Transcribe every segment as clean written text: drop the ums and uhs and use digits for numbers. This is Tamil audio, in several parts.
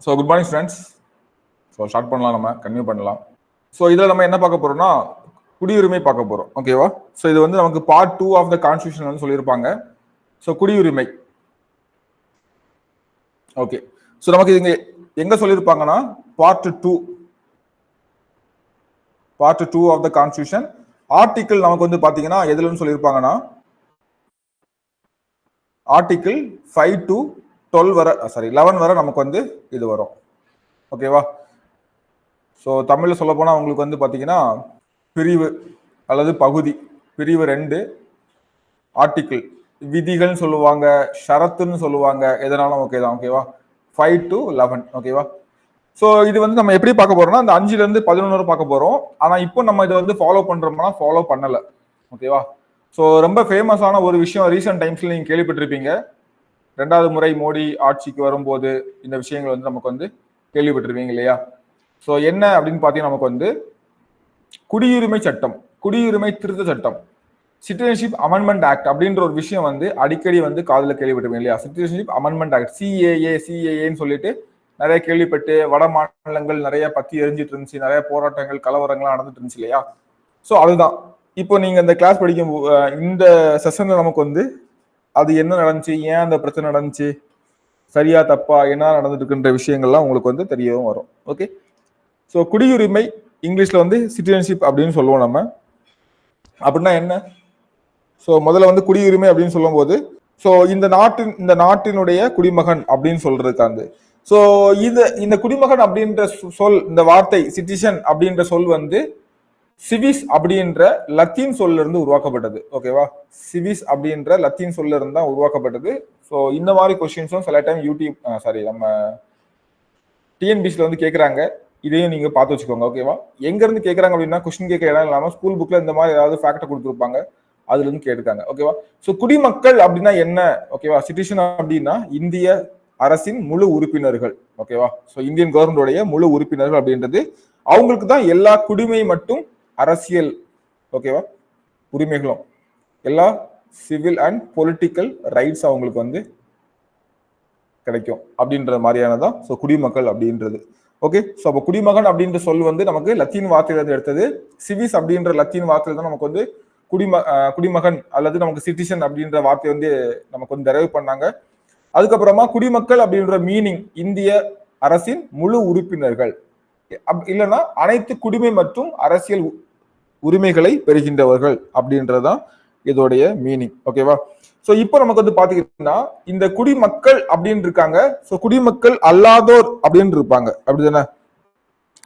So good morning friends. So start பண்ணலாம், நம்ம கன்டினியூ பண்ணலாம். ஸோ இதில் நம்ம என்ன பார்க்க போறோம்னா குடியுரிமை பார்க்க போறோம். ஓகேவா? ஸோ இது வந்து நமக்கு பார்ட் 2 ஆஃப் த கான்ஸ்டியூஷன் வந்து சொல்லியிருப்பாங்க. ஸோ குடியுரிமை. ஓகே, ஸோ நமக்கு இங்க எங்க சொல்லியிருப்பாங்கன்னா part 2 of the constitution article நமக்கு வந்து பாத்தீங்கன்னா எதுலன்னு சொல்லியிருப்பாங்கன்னா ஆர்டிகிள் 5 to 12 வரை, 11 வரை நமக்கு வந்து இது வரும். ஓகேவா? ஸோ தமிழில் சொல்ல போனால் உங்களுக்கு வந்து பார்த்தீங்கன்னா பிரிவு அல்லது பகுதி, பிரிவு 2 ஆர்டிகிள், விதிகள்னு சொல்லுவாங்க, ஷரத்துன்னு சொல்லுவாங்க, எதனாலும் ஓகே தான். ஓகேவா? 5 to 11. ஓகேவா? ஸோ இது வந்து நம்ம எப்படி பார்க்க போறோம்னா அந்த 5லேருந்து 11 வரை பார்க்க போறோம். ஆனால் இப்போ நம்ம இதை வந்து ஃபாலோ பண்றோம்னா ஃபாலோ பண்ணலை. ஓகேவா? ஸோ ரொம்ப ஃபேமஸான ஒரு விஷயம் ரீசெண்ட் டைம்ஸ்ல நீங்க கேள்விப்பட்டிருப்பீங்க. 2வது முறை மோடி ஆட்சிக்கு வரும்போது இந்த விஷயங்கள் வந்து நமக்கு வந்து கேள்விப்பட்டிருப்பீங்க இல்லையா? ஸோ என்ன அப்படின்னு பார்த்தீங்கன்னா நமக்கு வந்து குடியுரிமை சட்டம், குடியுரிமை திருத்த சட்டம், சிட்டிசன்ஷிப் அமெண்ட்மெண்ட் ஆக்ட் அப்படின்ற ஒரு விஷயம் வந்து அடிக்கடி வந்து காதில் கேள்விப்பட்டிருப்பீங்க இல்லையா? சிட்டிசன்ஷிப் அமெண்ட்மெண்ட் ஆக்ட், சிஏஏன்னு சொல்லிட்டு நிறைய கேள்விப்பட்டு வட மாநிலங்கள் நிறைய பத்தி எரிஞ்சிட்டு இருந்துச்சு, நிறைய போராட்டங்கள் கலவரங்கள்லாம் நடந்துட்டு இருந்துச்சு இல்லையா? ஸோ அதுதான் இப்போ நீங்க இந்த கிளாஸ் படிக்கும் இந்த செஷன்ல நமக்கு வந்து அது என்ன நடந்துச்சு, ஏன் அந்த பிரச்சனை நடந்துச்சு, சரியா தப்பா என்ன நடந்துட்டு இருக்குன்ற விஷயங்கள்லாம் உங்களுக்கு வந்து தெரியவும் வரும். ஓகே, ஸோ குடியுரிமை இங்கிலீஷ்ல வந்து சிட்டிசன்ஷிப் அப்படின்னு சொல்லுவோம் நம்ம. அப்படின்னா என்ன? ஸோ முதல்ல வந்து குடியுரிமை அப்படின்னு சொல்லும் போது ஸோ இந்த நாட்டினுடைய குடிமகன் அப்படின்னு சொல்றதுக்காந்து ஸோ இந்த குடிமகன் அப்படின்ற சொல், இந்த வார்த்தை சிட்டிசன் அப்படின்ற சொல் வந்து சிவிஸ் அப்படின்ற லத்தீன் சொல்ல இருந்து உருவாக்கப்பட்டது. ஓகேவா? சிவிஸ் அப்படின்ற லத்தீன் சொல்ல இருந்து தான் உருவாக்கப்பட்டது. ஸோ இந்த மாதிரி கொஸ்டின்ஸும் சில டைம் யூடியூப் நம்ம டிஎன்பிசில வந்து கேட்குறாங்க. இதையும் நீங்க பார்த்து வச்சுக்கோங்க. ஓகேவா? எங்க இருந்து கேட்கறாங்க அப்படின்னா கொஸ்டின் கேட்க இடம் இல்லாம ஸ்கூல் புக்ல இந்த மாதிரி ஏதாவது ஃபேக்டை கொடுத்துருப்பாங்க, அதுல இருந்து கேட்டுருக்காங்க. ஓகேவா? ஸோ குடிமக்கள் அப்படின்னா என்ன? ஓகேவா? சிட்டிசன் அப்படின்னா இந்திய அரசின் முழு உறுப்பினர்கள். ஓகேவா? ஸோ இந்தியன் கவர்மெண்டோடைய முழு உறுப்பினர்கள் அப்படின்றது அவங்களுக்கு தான் எல்லா குடிமை மட்டும் அரசியல், ஓகேவா, உரிமைகளும், எல்லா சிவில் அண்ட் பொலிட்டிக்கல் ரைட்ஸ் அவங்களுக்கு வந்து கிடைக்கும் அப்படின்ற மாதிரியானதான் ஸோ குடிமக்கள் அப்படின்றது. ஓகே, ஸோ அப்போ குடிமகன் அப்படின்ற சொல் வந்து நமக்கு லத்தீன் வார்த்தையிலிருந்து எடுத்தது. சிவிஸ் அப்படின்ற லத்தீன் வார்த்தையில தான் நமக்கு வந்து குடிமகன் அல்லது நமக்கு சிட்டிசன் அப்படின்ற வார்த்தை வந்து நமக்கு வந்து டெரைவ் பண்ணாங்க. அதுக்கப்புறமா குடிமக்கள் அப்படின்ற மீனிங் இந்திய அரசின் முழு உறுப்பினர்கள், இல்லைன்னா அனைத்து குடிமை மற்றும் அரசியல் உரிமைகளை பெறுகின்றவர்கள் அப்படின்றதான் இதோடைய மீனிங். ஓகேவா? ஸோ இப்போ நமக்கு வந்து பாத்தீங்கன்னா இந்த குடிமக்கள் அப்படின்னு இருக்காங்க, ஸோ குடிமக்கள் அல்லாதோர் அப்படின்னு இருப்பாங்க, அப்படிதானே?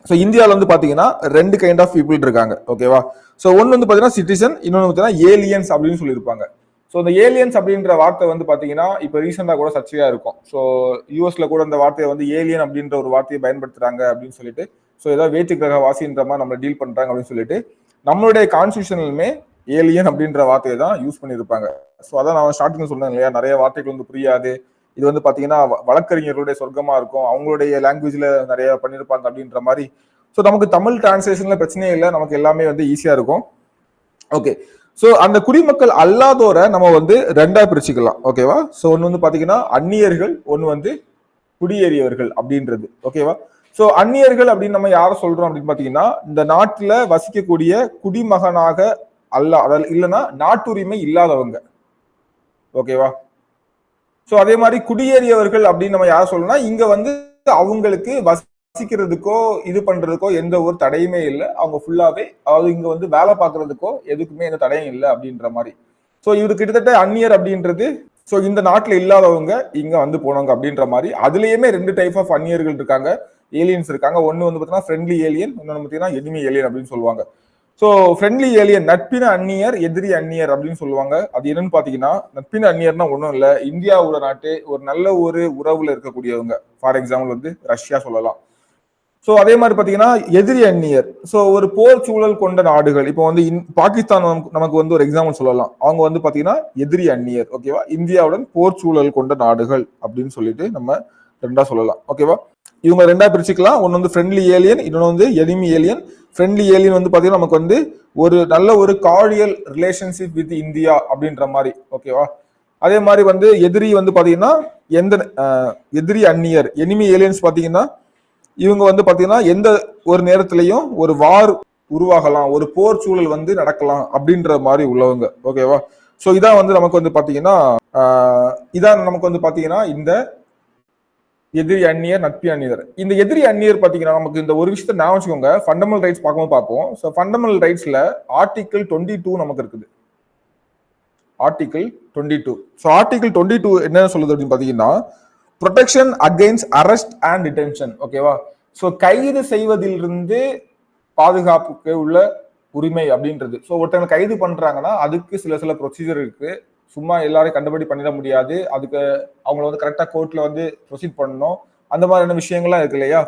ஸோ இந்தியாவில் வந்து பாத்தீங்கன்னா 2 கைண்ட் ஆஃப் பீப்புள் இருக்காங்க. ஓகேவா? ஸோ ஒன்னு வந்து பாத்தீங்கன்னா சிட்டிசன், இன்னொன்று பார்த்தீங்கன்னா ஏலியன்ஸ் அப்படின்னு சொல்லியிருப்பாங்க. ஸோ இந்த ஏலியன்ஸ் அப்படின்ற வார்த்தை வந்து பாத்தீங்கன்னா இப்போ ரீசெண்டாக கூட சர்ச்சையா இருக்கும். ஸோ யூஎஸ்ல கூட இந்த வார்த்தையை வந்து ஏலியன் அப்படின்ற ஒரு வார்த்தையை பயன்படுத்துறாங்க அப்படின்னு சொல்லிட்டு, ஸோ ஏதாவது வேற்று கிரக வாசின்ற மாதிரி நம்ம டீல் பண்றாங்க அப்படின்னு சொல்லிட்டு நம்மளுடைய கான்ஸ்டியூஷனலுமே ஏலியன் அப்படின்ற வார்த்தையை தான் யூஸ் பண்ணியிருப்பாங்க. ஸோ அதான் நான் ஸ்டார்டிங் சொன்னேன் இல்லையா, நிறைய வார்த்தைகள் வந்து புரியாது, இது வந்து பாத்தீங்கன்னா வழக்கறிஞர்களுடைய சொர்க்கமா இருக்கும், அவங்களுடைய லாங்குவேஜ்ல நிறைய பண்ணியிருப்பாங்க அப்படின்ற மாதிரி. ஸோ நமக்கு தமிழ் டிரான்ஸ்லேஷன்ல பிரச்சனையே இல்லை, நமக்கு எல்லாமே வந்து ஈஸியா இருக்கும். ஓகே, ஸோ அந்த குடிமக்கள் அல்லாதோரை நம்ம வந்து 2ஆ பிரிச்சுக்கலாம். ஓகேவா? ஸோ ஒன்று வந்து பாத்தீங்கன்னா அந்நியர்கள், ஒன்று வந்து குடியேறியவர்கள் அப்படின்றது. ஓகேவா? ஸோ அந்நியர்கள் அப்படின்னு நம்ம யாரை சொல்றோம் அப்படின்னு பாத்தீங்கன்னா இந்த நாட்டுல வசிக்கக்கூடிய குடிமகனாக அல்ல, அதாவது இல்லைன்னா நாட்டுரிமை இல்லாதவங்க. ஓகேவா? ஸோ அதே மாதிரி குடியேறியவர்கள் அப்படின்னு நம்ம யார் சொல்லணும்னா இங்க வந்து அவங்களுக்கு வசிக்கிறதுக்கோ இது பண்றதுக்கோ எந்த ஒரு தடையுமே இல்லை, அவங்க ஃபுல்லாவே அதாவது இங்க வந்து வேலை பார்க்கறதுக்கோ எதுக்குமே எந்த தடையும் இல்லை அப்படின்ற மாதிரி. ஸோ இவரு கிட்டத்தட்ட அந்நியர் அப்படின்றது ஸோ இந்த நாட்டில் இல்லாதவங்க இங்க வந்து போனவங்க அப்படின்ற மாதிரி. அதுலயுமே 2 டைப் ஆஃப் அந்நியர்கள் இருக்காங்க, ஏலியன்ஸ் இருக்காங்க. ஒன்னு வந்து பார்த்தீங்கன்னா ஃப்ரெண்ட்லி ஏலியன், இன்னொன்று பார்த்தீங்கன்னா எனிமி ஏலியன் அப்படின்னு சொல்லுவாங்க. ஸோ ஃப்ரெண்ட்லி ஏலியன் நட்பின அந்நியர், எதிரி அந்நியர் அப்படின்னு சொல்லுவாங்க. அது என்னன்னு பாத்தீங்கன்னா நட்பின அந்நியர்னா ஒன்றும் இல்லை, இந்தியாவோட நாட்டு ஒரு நல்ல ஒரு உறவுல இருக்கக்கூடியவங்க. ஃபார் எக்ஸாம்பிள் வந்து ரஷ்யா சொல்லலாம். ஸோ அதே மாதிரி பாத்தீங்கன்னா எதிரி அந்நியர், ஸோ ஒரு போர் சூழல் கொண்ட நாடுகள். இப்போ வந்து பாகிஸ்தான் நமக்கு வந்து ஒரு எக்ஸாம்பிள் சொல்லலாம், அவங்க வந்து பாத்தீங்கன்னா எதிரி அந்நியர். ஓகேவா? இந்தியாவுடன் போர் சூழல் கொண்ட நாடுகள் அப்படின்னு சொல்லிட்டு நம்ம 2ஆ சொல்லலாம். ஓகேவா? இவங்க 2ஆ பிரிச்சுக்கலாம். ஒன்னு வந்து ஃப்ரெண்ட்லி ஏலியன், இன்னொன்று வந்து எனிமி ஏலியன். ஃப்ரெண்ட்லி ஏலியன் வந்து பாத்தீங்கன்னா நமக்கு வந்து ஒரு நல்ல ஒரு கார்டியல் ரிலேஷன்ஷிப் வித் இந்தியா அப்படின்ற மாதிரி. ஓகேவா? அதே மாதிரி வந்து எதிரி வந்து பாத்தீங்கன்னா எந்த எதிரி அந்நியர் எனிமி ஏலியன்ஸ் பாத்தீங்கன்னா இவங்க வந்து பாத்தீங்கன்னா எந்த ஒரு நேரத்திலையும் ஒரு வார் உருவாகலாம், ஒரு போர் சூழல் வந்து நடக்கலாம் அப்படின்ற மாதிரி உள்ளவங்க. ஓகேவா? ஸோ இதான் வந்து நமக்கு வந்து பாத்தீங்கன்னா இதான் நமக்கு வந்து பாத்தீங்கன்னா இந்த எதிரி அந்நியர் நட்பி அந்நியர். இந்த எதிரி அந்நியர் பாத்தீங்கன்னா நமக்கு இந்த ஒரு விஷயத்த ஞாபகம் வச்சுக்கோங்க. ஃபண்டமெண்டல் ரைட்ஸ் பார்க்கும்போது பார்ப்போம். ஸோ ஃபண்டமெண்டல் ரைட்ஸ்ல ஆர்டிகிள் 22 நமக்கு இருக்குது. ஆர்டிகிள் 22. ஸோ ஆர்டிகிள் 22 என்ன சொல்லுது அப்படின்னு பாத்தீங்கன்னா protection against arrest and detention. ஓகேவா? ஸோ கைது செய்வதிலிருந்து பாதுகாப்புக்கு உள்ள உரிமை அப்படின்றது. ஸோ ஒருத்தவங்க கைது பண்றாங்கன்னா அதுக்கு சில ப்ரொசீஜர் இருக்கு. சும்மா எல்லாரையும் கண்டுபிடி பண்ணிட முடியாது. அதுக்கு அவங்கள வந்து கரெக்டா கோர்ட்ல வந்து ப்ரொசீட் பண்ணணும். அந்த மாதிரியான விஷயங்கள்லாம் இருக்கு இல்லையா?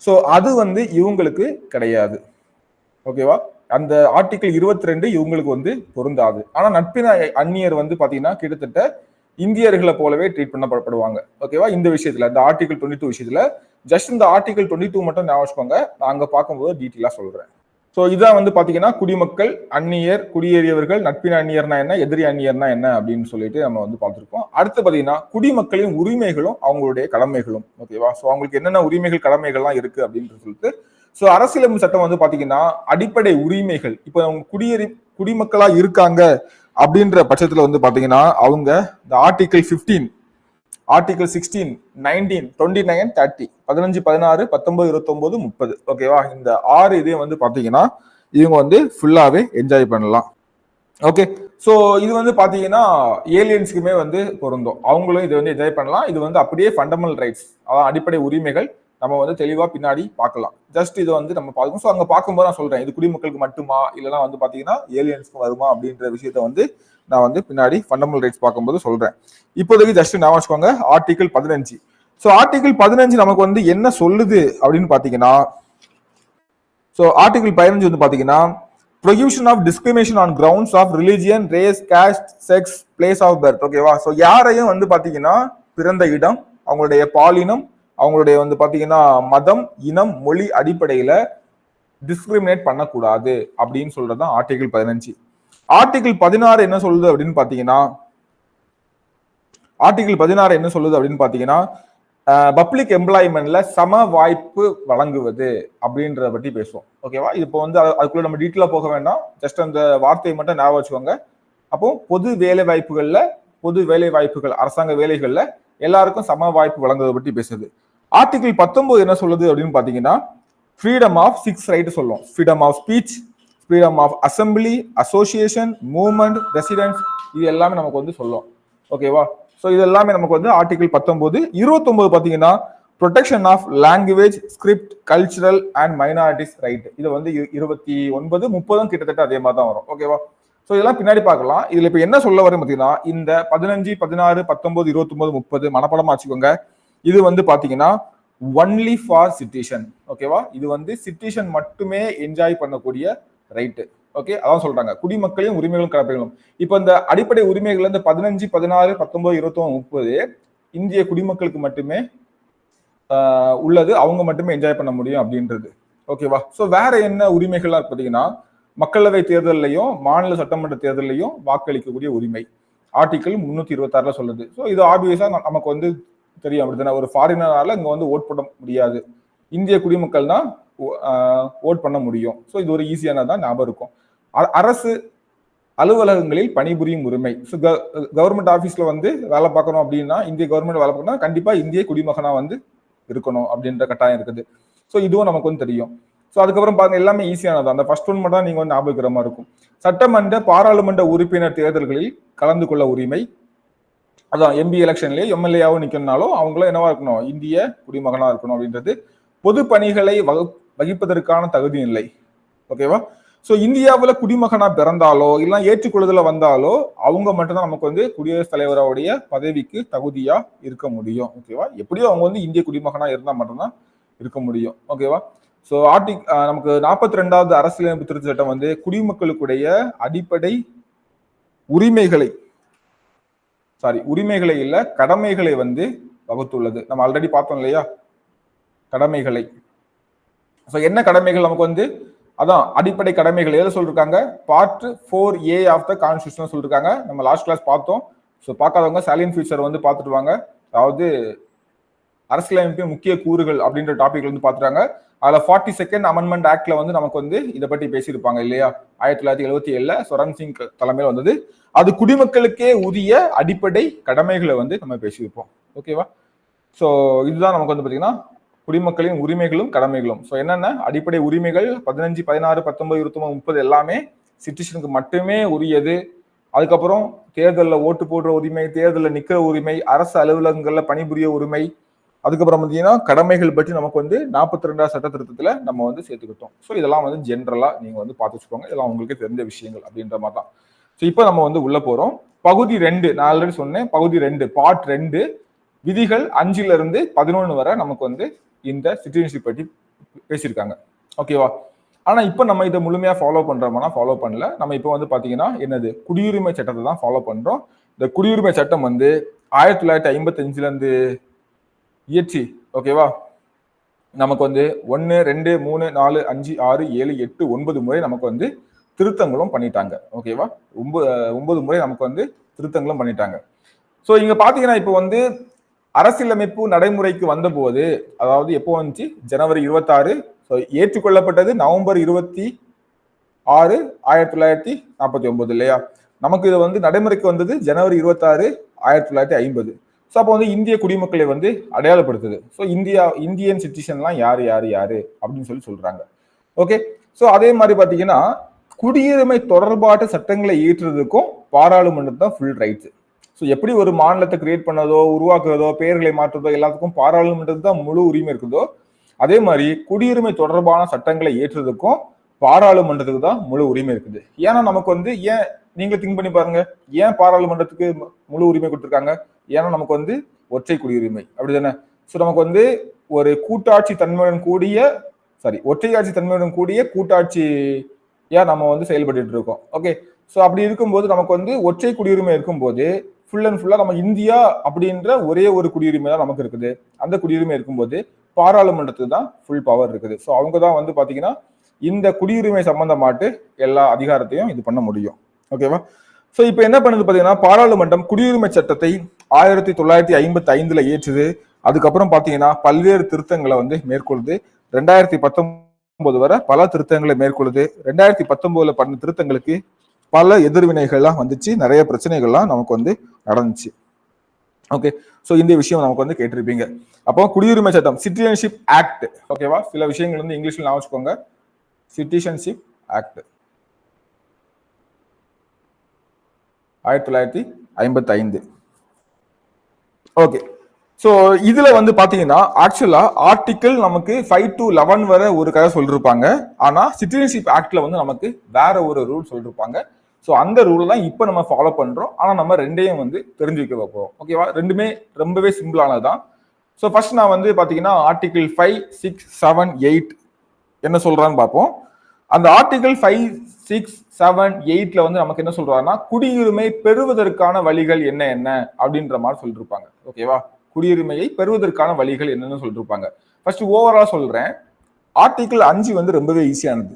ஸோ அது வந்து இவங்களுக்கு கிடையாது. ஓகேவா? அந்த ஆர்டிகிள் 22 இவங்களுக்கு வந்து பொருந்தாது. ஆனா நட்பின அந்நியர் வந்து பாத்தீங்கன்னா கிட்டத்தட்ட இந்தியர்களை போலவே ட்ரீட் பண்ணப்படுவாங்க. ஓகேவா? இந்த விஷயத்துல இந்த ஆர்டிகிள் 22 விஷயத்துல ஜஸ்ட் இந்த ஆர்டிகிள் 22 மட்டும் ஞாபகம் வச்சுக்கோங்க. நான் அங்க பார்க்கும்போது டீட்டெயிலா சொல்றேன். ஸோ இதான் வந்து பாத்தீங்கன்னா குடிமக்கள், அந்நியர், குடியேறியவர்கள், நட்பின் அந்நியர்னா என்ன, எதிரி அந்நியர்னா என்ன அப்படின்னு சொல்லிட்டு நம்ம வந்து பார்த்திருக்கோம். அடுத்து பாத்தீங்கன்னா குடிமக்களின் உரிமைகளும் அவங்களுடைய கடமைகளும். ஓகேவா? ஸோ அவங்களுக்கு என்னென்ன உரிமைகள் கடமைகள்லாம் இருக்கு அப்படின்னு சொல்லிட்டு ஸோ அரசியலமைப்பு சட்டம் வந்து பாத்தீங்கன்னா அடிப்படை உரிமைகள். இப்போ அவங்க குடிமக்களா இருக்காங்க அப்படின்ற பட்சத்துல வந்து பாத்தீங்கன்னா அவங்க இந்த ஆர்டிகிள் 15, ஆர்டிகிள் 16, 19, 29, 30, 15, 16, 19, 29, 30. ஓகேவா? இந்த 6 இதையும் வந்து பாத்தீங்கன்னா இவங்க வந்து ஃபுல்லாவே என்ஜாய் பண்ணலாம். ஓகே. ஸோ இது வந்து பாத்தீங்கன்னா ஏலியன்ஸ்க்குமே வந்து பொருந்தும். அவங்களும் இதை வந்து என்ஜாய் பண்ணலாம். இது வந்து அப்படியே ஃபண்டமெண்டல் ரைட்ஸ், அதான் அடிப்படை உரிமைகள். நம்ம வந்து தெளிவா பின்னாடி பார்க்கலாம். ஜஸ்ட் இதை வந்து நம்ம பார்க்கணும். ஸோ அங்க பார்க்கும்போது நான் சொல்றேன் இது குடிமக்களுக்கு மட்டுமா இல்லைன்னா வந்து பாத்தீங்கன்னா ஏலியன்ஸ்க்கு வருமா அப்படின்ற விஷயத்த வந்து நான் வந்து பின்னாடி ஃபண்டமெண்டல் ரைட்ஸ் பார்க்கும்போது சொல்றேன். இப்போதைக்கு ஜஸ்ட் நான் வச்சுக்கோங்க ஆர்டிகிள் 15. ஸோ ஆர்டிகிள் 15 நமக்கு வந்து என்ன சொல்லுது அப்படின்னு பாத்தீங்கன்னா ஸோ ஆர்டிகிள் 15 வந்து பாத்தீங்கன்னா prohibition of discrimination on grounds of religion, race, caste, sex, place of birth. ஓகேவா? ஸோ யாரையும் வந்து பாத்தீங்கன்னா பிறந்த இடம், அவங்களுடைய பாலினம், அவங்களுடைய வந்து பாத்தீங்கன்னா மதம், இனம், மொழி அடிப்படையில டிஸ்கிரிமினேட் பண்ணக்கூடாது அப்படின்னு சொல்றதுதான் ஆர்டிகிள் 15. ஆர்டிகிள் 16 என்ன சொல்லுது அப்படின்னு பாத்தீங்கன்னா ஆர்டிகிள் 16 என்ன சொல்லுது அப்படின்னு பாத்தீங்கன்னா பப்ளிக் எம்ப்ளாய்மெண்ட்ல சம வாய்ப்பு வழங்குவது அப்படின்றத பற்றி பேசுவோம். ஓகேவா? இப்போ வந்து அதுக்குள்ள நம்ம டீட்டெயிலா போக வேண்டாம். ஜஸ்ட் அந்த வார்த்தையை மட்டும் ஞாபகம் வச்சுக்கோங்க. அப்போ பொது வேலை வாய்ப்புகள் அரசாங்க வேலைகள்ல எல்லாருக்கும் சம வாய்ப்பு வழங்குவதை பற்றி பேசுது. ஆர்டிகிள் 19 என்ன சொல்லுது அப்படின்னு பாத்தீங்கன்னா ஃப்ரீடம் ஆஃப் 6 ரைட் சொல்லுவோம். Freedom of speech, freedom of assembly, association, movement, residence, இது எல்லாமே நமக்கு வந்து சொல்லும். ஓகேவா? ஸோ இது எல்லாமே நமக்கு வந்து ஆர்டிகிள் 19. 29 பாத்தீங்கன்னா protection of language, script, cultural and minorities right. இது வந்து 29, 30 கிட்டத்தட்ட அதே மாதிரி தான் வரும். ஓகேவா? ஸோ இதெல்லாம் பின்னாடி பார்க்கலாம். இதுல இப்ப என்ன சொல்ல வரும் பாத்தீங்கன்னா இந்த 15, 16, 19, 29, 30 மனப்படமா வச்சுக்கோங்க. இது வந்து பாத்தீங்கன்னா ஒன்லி ஃபார் சிட்டிசன். ஓகேவா? இது வந்து சிட்டிசன் மட்டுமே என்ஜாய் பண்ணக்கூடிய ரைட்டு. ஓகே, அதான் சொல்றாங்க குடிமக்களின் உரிமைகளும் கடமைகளும். இப்ப இந்த அடிப்படை உரிமைகள் இந்த 15, 16, 19, 29, 30 இந்திய குடிமக்களுக்கு மட்டுமே உள்ளது. அவங்க மட்டுமே என்ஜாய் பண்ண முடியும் அப்படின்றது. ஓகேவா? ஸோ வேற என்ன உரிமைகள்லாம் பார்த்தீங்கன்னா மக்களவை தேர்தலையும் மாநில சட்டமன்ற தேர்தலையும் வாக்களிக்கக்கூடிய உரிமை ஆர்டிகிள் 326 சொல்லுது. ஸோ இது ஆப்வியஸா நமக்கு வந்து தெரியும். அப்படித்தானே? ஒரு ஃபாரினரால இங்க வந்து ஓட் பண்ண முடியாது. இந்திய குடிமக்கள் தான் ஓட் பண்ண முடியும். ஸோ இது ஒரு ஈஸியானதான் ஞாபகம் இருக்கும். அரசு அலுவலகங்களில் பணிபுரியும் உரிமை. கவர்மெண்ட் ஆபீஸ்ல வந்து வேலை பார்க்கணும் அப்படின்னா இந்திய கவர்மெண்ட் வேலை பார்க்கணும் கண்டிப்பா இந்திய குடிமகனா வந்து இருக்கணும் அப்படின்ற கட்டாயம் இருக்குது. ஸோ இதுவும் நமக்கு வந்து தெரியும். ஸோ அதுக்கப்புறம் பாருங்க எல்லாமே ஈஸியானது. அந்த ஃபர்ஸ்ட் ஒன் மட்டும் தான் நீங்க வந்து ஞாபகிக்கிற மாதிரி இருக்கும். சட்டமன்ற பாராளுமன்ற உறுப்பினர் தேர்தல்களில் கலந்து கொள்ள உரிமை. அதான் எம்பி எலெக்ஷன்லயே எம்எல்ஏவும் நிக்கணும்னாலும் அவங்களும் என்னவா இருக்கணும், இந்திய குடிமகனா இருக்கணும் அப்படின்றது. பொது பணிகளை வகிப்பதற்கான தகுதி இல்லை. ஓகேவா? ஸோ இந்தியாவில் குடிமகனா பிறந்தாலோ இல்லை ஏற்றுக்கொள்ளுதல வந்தாலோ அவங்க மட்டும்தான் நமக்கு வந்து குடியரசுத் தலைவருடைய பதவிக்கு தகுதியா இருக்க முடியும். ஓகேவா? எப்படியோ அவங்க வந்து இந்திய குடிமகனா இருந்தா மட்டும்தான் இருக்க முடியும். ஓகேவா? ஸோ நமக்கு 42வது அரசியலமைப்பு திருத்த சட்டம் வந்து குடிமக்களுக்குடைய அடிப்படை உரிமைகளை இல்ல கடமைகளை வந்து வகுத்துள்ளது. நம்ம ஆல்ரெடி பார்த்தோம் இல்லையா கடமைகளை. ஸோ என்ன கடமைகள் நமக்கு வந்து அதான் அடிப்படை கடமைகள் எதை சொல்லிருக்காங்க, part 4A of the constitution சொல்லிருக்காங்க. நம்ம லாஸ்ட் கிளாஸ் பார்த்தோம். ஸோ பார்க்காதவங்க சாலியன் ஃபியூச்சர் வந்து பார்த்துட்டு வாங்க. அதாவது அரசியலமைப்பின் முக்கிய கூறுகள் அப்படின்ற டாபிக்ல வந்து பாத்துறாங்க. அதுல 42nd அமெண்ட்மெண்ட் ஆக்ட்ல வந்து நமக்கு வந்து இதை பற்றி பேசியிருப்பாங்க இல்லையா? 1977ல சொரன் சிங் தலைமையில் வந்தது. அது குடிமக்களுக்கே உரிய அடிப்படை கடமைகளை வந்து நம்ம பேசியிருப்போம். ஓகேவா? ஸோ இதுதான் நமக்கு வந்து பாத்தீங்கன்னா குடிமக்களின் உரிமைகளும் கடமைகளும். ஸோ என்னென்ன அடிப்படை உரிமைகள் 15, 16, 19, 29, 30 எல்லாமே சிட்டிசனுக்கு மட்டுமே உரியது. அதுக்கப்புறம் தேர்தலில் ஓட்டு போடுற உரிமை, தேர்தலில் நிற்கிற உரிமை, அரசு அலுவலகங்கள்ல பணிபுரிய உரிமை, அதுக்கப்புறம் பார்த்தீங்கன்னா கடமைகள் பற்றி நமக்கு வந்து 42வது சட்ட திருத்தத்துல நம்ம வந்து சேர்த்துக்கிட்டோம். ஸோ இதெல்லாம் வந்து ஜென்ரலா நீங்க வந்து பார்த்து வச்சுக்கோங்க. இதெல்லாம் உங்களுக்கு தெரிஞ்ச விஷயங்கள் அப்படின்ற மாதிரி தான். ஸோ இப்போ நம்ம வந்து உள்ள போறோம். பகுதி 2 நான் ஆல்ரெடி சொன்னேன். பகுதி 2 பார்ட் 2 விதிகள் 5ல இருந்து 11 வரை நமக்கு வந்து இந்த சிட்டிசன்ஷிப் பற்றி பேசியிருக்காங்க. ஓகேவா? ஆனா இப்ப நம்ம இதை முழுமையா ஃபாலோ பண்றோம்னா ஃபாலோ பண்ணல. நம்ம இப்போ வந்து பாத்தீங்கன்னா என்னது குடியுரிமை சட்டத்தை தான் ஃபாலோ பண்றோம். இந்த குடியுரிமை சட்டம் வந்து 1955ல இருந்து இயற்றி, ஓகேவா, நமக்கு வந்து 1, 2, 3, 4, 5, 6, 7, 8, 9 முறை நமக்கு வந்து திருத்தங்களும் பண்ணிட்டாங்க. ஓகேவா? 9 முறை நமக்கு வந்து திருத்தங்களும் பண்ணிட்டாங்க. ஸோ இங்க பாத்தீங்கன்னா இப்போ வந்து அரசியலமைப்பு நடைமுறைக்கு வந்த போது, அதாவது எப்போ வந்துச்சு? ஜனவரி 26. ஏற்றுக்கொள்ளப்பட்டது நவம்பர் 26, 1949 இல்லையா? நமக்கு இது வந்து நடைமுறைக்கு வந்தது ஜனவரி 26, 1950. ஸோ அப்போ வந்து இந்திய குடிமக்களை வந்து அடையாளப்படுத்துது. ஸோ இந்தியன் சிட்டிசன்லாம் யாரு யாரு யாரு அப்படின்னு சொல்றாங்க. ஓகே. ஸோ அதே மாதிரி பாத்தீங்கன்னா குடியுரிமை தொடர்பான சட்டங்களை இயற்றுறதுக்கும் பாராளுமன்றம் தான் ஃபுல் ரைட்ஸ். ஸோ எப்படி ஒரு மாநிலத்தை கிரியேட் பண்ணதோ, உருவாக்குறதோ, பெயர்களை மாற்றுறதோ எல்லாத்துக்கும் பாராளுமன்றத்துக்கு தான் முழு உரிமை இருக்குதோ, அதே மாதிரி குடியுரிமை தொடர்பான சட்டங்களை ஏற்றுறதுக்கும் பாராளுமன்றத்துக்கு தான் முழு உரிமை இருக்குது. ஏன்னா நமக்கு வந்து ஏன் நீங்க திங்க் பண்ணி பாருங்க, ஏன் பாராளுமன்றத்துக்கு முழு உரிமை கொடுத்துருக்காங்க? ஏன்னா நமக்கு வந்து ஒற்றை குடியுரிமை, அப்படிதானே? ஸோ நமக்கு வந்து ஒரு கூட்டாட்சி தன்மையுடன் கூடிய ஒற்றையாட்சி தன்மையுடன் கூடிய கூட்டாட்சியா நம்ம வந்து செயல்பட்டு இருக்கோம். ஓகே. ஸோ அப்படி இருக்கும்போது நமக்கு வந்து ஒற்றை குடியுரிமை இருக்கும்போது ஃபுல் அண்ட் ஃபுல்லா நம்ம இந்தியா அப்படின்ற ஒரே ஒரு குடியுரிமை தான் நமக்கு இருக்குது. அந்த குடியுரிமை இருக்கும்போது பாராளுமன்றத்துக்கு தான் ஃபுல் பவர் இருக்குது. ஸோ அவங்க தான் வந்து பாத்தீங்கன்னா இந்த குடியுரிமை சம்பந்தமாட்டு எல்லா அதிகாரத்தையும் இது பண்ண முடியும். ஓகேவா? ஸோ இப்போ என்ன பண்ணுது பாத்தீங்கன்னா பாராளுமன்றம் குடியுரிமை சட்டத்தை 1955ல ஏற்றுது. அதுக்கப்புறம் பாத்தீங்கன்னா பல்வேறு திருத்தங்களை வந்து மேற்கொள்ளுது. 2019 வரை பல திருத்தங்களை மேற்கொள்ளுது. 2019ல பண்ண திருத்தங்களுக்கு பல எதிர்வினைகள்லாம் வந்துச்சு, நிறைய பிரச்சனைகள்லாம் நமக்கு வந்து நடந்துச்சு. ஓகே. ஸோ இந்த விஷயம் நமக்கு வந்து கேட்டிருப்பீங்க. அப்போ குடியுரிமை சட்டம் சிட்டிசன்ஷிப் ஆக்ட், ஓகேவா? சில விஷயங்கள் வந்து இங்கிலீஷ்ல ஞாபகம் வச்சுக்கோங்க. Citizenship act 1955. ஓகே. ஸோ இதுல வந்து பாத்தீங்கன்னா ஆக்சுவலா ஆர்டிகிள் நமக்கு 5 to 11 வரை ஒரு கதை சொல்லிருப்பாங்க. ஆனா சிட்டிசன்ஷிப் ஆக்ட்ல வந்து நமக்கு வேற ஒரு ரூல் சொல்லிருப்பாங்க. ஸோ அந்த ரூல் தான் இப்போ நம்ம ஃபாலோ பண்றோம். ஆனா நம்ம ரெண்டையும் வந்து தெரிஞ்சு வைக்க போறோம். ஓகேவா? ரெண்டுமே ரொம்பவே சிம்பிளானதுதான். ஸோ ஃபர்ஸ்ட் நான் வந்து பாத்தீங்கன்னா ஆர்டிகிள் 5, 6, 7, 8 என்ன சொல்றான்னு பார்ப்போம். அந்த ஆர்டிகிள் 5, 6, 7, 8ல வந்து நமக்கு என்ன சொல்றாருன்னா குடியுரிமை பெறுவதற்கான வழிகள் என்ன என்ன அப்படின்ற மாதிரி சொல்லிருப்பாங்க. ஓகேவா? குடியுரிமையை பெறுவதற்கான வழிகள் என்னன்னு சொல்லிருப்பாங்க. ஃபர்ஸ்ட் ஓவரா சொல்றேன். ஆர்டிகிள் 5 வந்து ரொம்பவே ஈஸியானது.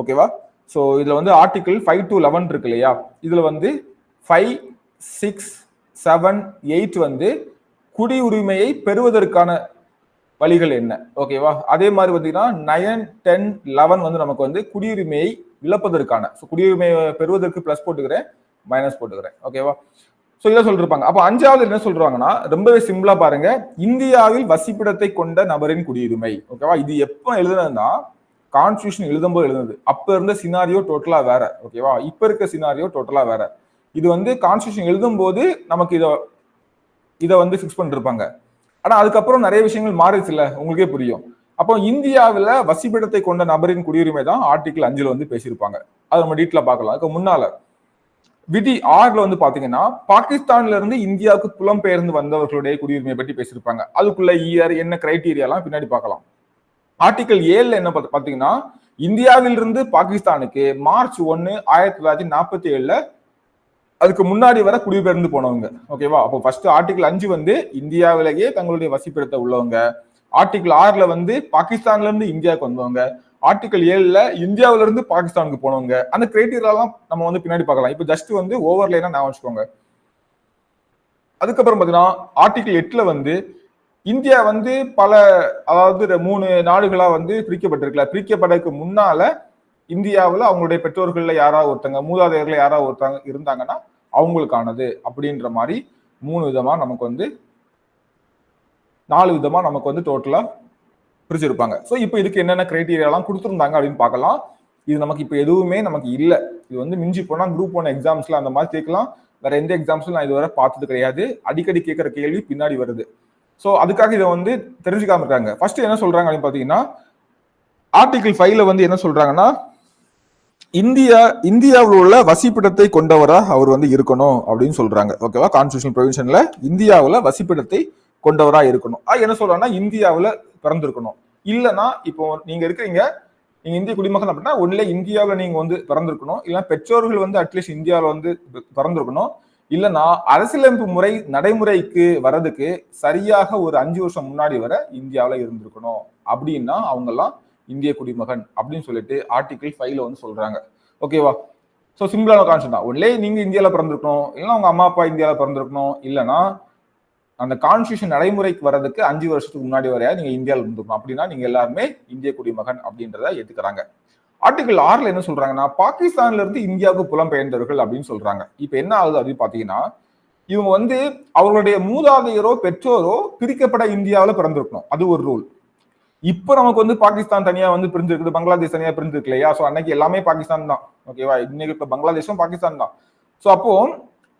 ஓகேவா? ஸோ இதுல வந்து ஆர்டிகிள் 5 to 11 இருக்கு இல்லையா? இதுல வந்து 5, 6, 7, 8 வந்து குடியுரிமையை பெறுவதற்கான வழிகள் என்ன. ஓகேவா? அதே மாதிரி பார்த்தீங்கன்னா 9, 10, 11 வந்து நமக்கு வந்து குடியுரிமையை இழப்பதற்கான, குடியுரிமையை பெறுவதற்கு பிளஸ் போட்டுக்கிறேன், மைனஸ் போட்டுக்கிறேன். ஓகேவா? ஸோ இதை சொல்லிருப்பாங்க. அப்போ 5வது என்ன சொல்றாங்கன்னா ரொம்பவே சிம்பிளா பாருங்க, இந்தியாவில் வசிப்பிடத்தை கொண்ட நபரின் குடியுரிமை. ஓகேவா? இது எப்போ எழுதுனதுன்னா கான்ஸ்டியூஷன் எழுதும்போது எழுதுனது. அப்ப இருந்த சினாரியோ டோட்டலா வேற. ஓகேவா? இப்ப இருக்க சினாரியோ டோட்டலா வேற. இது வந்து கான்ஸ்டியூஷன் எழுதும் போது நமக்கு இதை வந்து ஃபிக்ஸ் பண்ணிருப்பாங்க. ஆனா அதுக்கப்புறம் நிறைய விஷயங்கள் மாறிச்சு இல்ல, உங்களுக்கே புரியும். அப்போ இந்தியாவில வசிப்பிடத்தை கொண்ட நபரின் குடியுரிமை தான் ஆர்டிகிள் 5ல வந்து பேசியிருப்பாங்க. அதை நம்ம டீட்டெயிலா பார்க்கலாம். அதுக்கு முன்னால விதி 6ல வந்து பாத்தீங்கன்னா பாகிஸ்தான்ல இருந்து இந்தியாவுக்கு புலம்பெயர்ந்து வந்தவர்களுடைய குடியுரிமையை பற்றி பேசியிருப்பாங்க. அதுக்குள்ள இயர் என்ன கிரைட்டீரியா எல்லாம் பின்னாடி பார்க்கலாம். ஆர்டிகிள் 7ல என்ன பாத்தீங்கன்னா இந்தியாவிலிருந்து பாகிஸ்தானுக்கு மார்ச் 1, 1947ல அதுக்கு முன்னாடி வர குடிபெயர்ந்து போனவங்க. ஓகேவா? அப்போ ஃபர்ஸ்ட் ஆர்டிகிள் 5 வந்து இந்தியாவிலேயே தங்களுடைய வசிப்பிடத்தை உள்ளவங்க. ஆர்டிகிள் 6ல வந்து பாகிஸ்தான்ல இருந்து இந்தியாவுக்கு வந்தவங்க. ஆர்டிகிள் 7ல இந்தியாவில இருந்து பாகிஸ்தானுக்கு போனவங்க. அந்த கிரைட்டீரியா எல்லாம் நம்ம வந்து பின்னாடி பார்க்கலாம். இப்போ ஜஸ்ட் வந்து ஓவர்லைனா நான் வச்சுக்கோங்க. அதுக்கப்புறம் பாத்தீங்கன்னா ஆர்டிகிள் 8ல வந்து இந்தியா வந்து பல, அதாவது 3 நாடுகளா வந்து பிரிக்கப்பட்டிருக்கல. பிரிக்கப்படறதுக்கு முன்னால இந்தியாவில் அவங்களுடைய பெற்றோர்கள்ல யாராவது ஒருத்தங்க, மூதாதையர்கள் யாராவது ஒருத்தங்க இருந்தாங்கன்னா அவங்களுக்கானது அப்படின்ற மாதிரி 3 விதமா நமக்கு வந்து 4 விதமா நமக்கு வந்து டோட்டலா பிரிச்சிருப்பாங்க. ஸோ இப்போ இதுக்கு என்னென்ன கிரைட்டீரியாலாம் கொடுத்துருந்தாங்க அப்படின்னு பார்க்கலாம். இது நமக்கு இப்போ எதுவுமே நமக்கு இல்லை. இது வந்து மிஞ்சி போனால் குரூப் 1 எக்ஸாம்ஸ்ல அந்த மாதிரி கேட்கலாம். வேற எந்த எக்ஸாம்ஸ்லும் நான் இதுவரை பார்த்தது கிடையாது. அடிக்கடி கேட்கிற கேள்வி பின்னாடி வருது. ஸோ அதுக்காக இதை வந்து தெரிஞ்சுக்காம இருக்காங்க. ஃபர்ஸ்ட் என்ன சொல்றாங்க அப்படின்னு பார்த்தீங்கன்னா, ஆர்டிகிள் 5ல வந்து என்ன சொல்றாங்கன்னா, இந்தியாவில் உள்ள வசிப்பிடத்தை கொண்டவரா அவர் வந்து இருக்கணும் அப்படின்னு சொல்றாங்க. ஓகேவா? கான்ஸ்டிடியூஷனல் ப்ரொவிஷன்ல இந்தியாவில் வசிப்பிடத்தை கொண்டவரா இருக்கணும். என்ன சொல்றாங்கன்னா, இந்தியாவில் பிறந்திருக்கணும். இல்லைன்னா இப்போ நீங்க இருக்கிறீங்க, நீங்க இந்திய குடிமகன் அப்படின்னா ஒன்னுல இந்தியாவில் நீங்க வந்து பிறந்திருக்கணும், இல்லைன்னா பெற்றோர்கள் வந்து அட்லீஸ்ட் இந்தியாவில் வந்து பிறந்திருக்கணும், இல்லைன்னா அரசியலமைப்பு முறை நடைமுறைக்கு வர்றதுக்கு சரியாக ஒரு 5 வருஷம் முன்னாடி வரை இந்தியாவில் இருந்திருக்கணும். அப்படின்னா அவங்க எல்லாம் இந்திய குடிமகன் அப்படின்னு சொல்லிட்டு ஆர்டிகிள் 5ல வந்து சொல்றாங்க. ஓகேவா? ஸோ சிம்பிளான கான்செப்ட் தான். ஒன்லே நீங்க இந்தியாவில் பிறந்திருக்கணும், இல்லைன்னா உங்க அம்மா அப்பா இந்தியாவில் பிறந்திருக்கணும், இல்லைன்னா அந்த கான்ஸ்டியூஷன் நடைமுறைக்கு வர்றதுக்கு 5 வருஷத்துக்கு முன்னாடி வரையா நீங்க இந்தியாவில் இருந்திருக்கணும். அப்படின்னா நீங்க எல்லாருமே இந்திய குடிமகன் அப்படின்றத ஏத்துக்கிறாங்க. ஆர்டிகிள் 6ல என்ன சொல்றாங்கன்னா, பாகிஸ்தான்ல இருந்து இந்தியாவுக்கு புலம்பெயர்ந்தவர்கள் அப்படின்னு சொல்றாங்க. இப்ப என்ன ஆகுது அப்படின்னு பாத்தீங்கன்னா, இவங்க வந்து அவர்களுடைய மூதாதையரோ பெற்றோரோ பிரிக்கப்பட இந்தியாவில் பிறந்திருக்கணும். அது ஒரு ரூல். இப்ப நமக்கு வந்து பாகிஸ்தான் தனியா வந்து பிரிஞ்சிருக்குது, பங்களாதேஷ் தனியா பிரிஞ்சிருக்கு இல்லையா? ஸோ அன்னைக்கு எல்லாமே பாகிஸ்தான் தான். ஓகேவா? இன்னைக்கு இப்ப பங்களாதேஷும் பாகிஸ்தான் தான். ஸோ அப்போ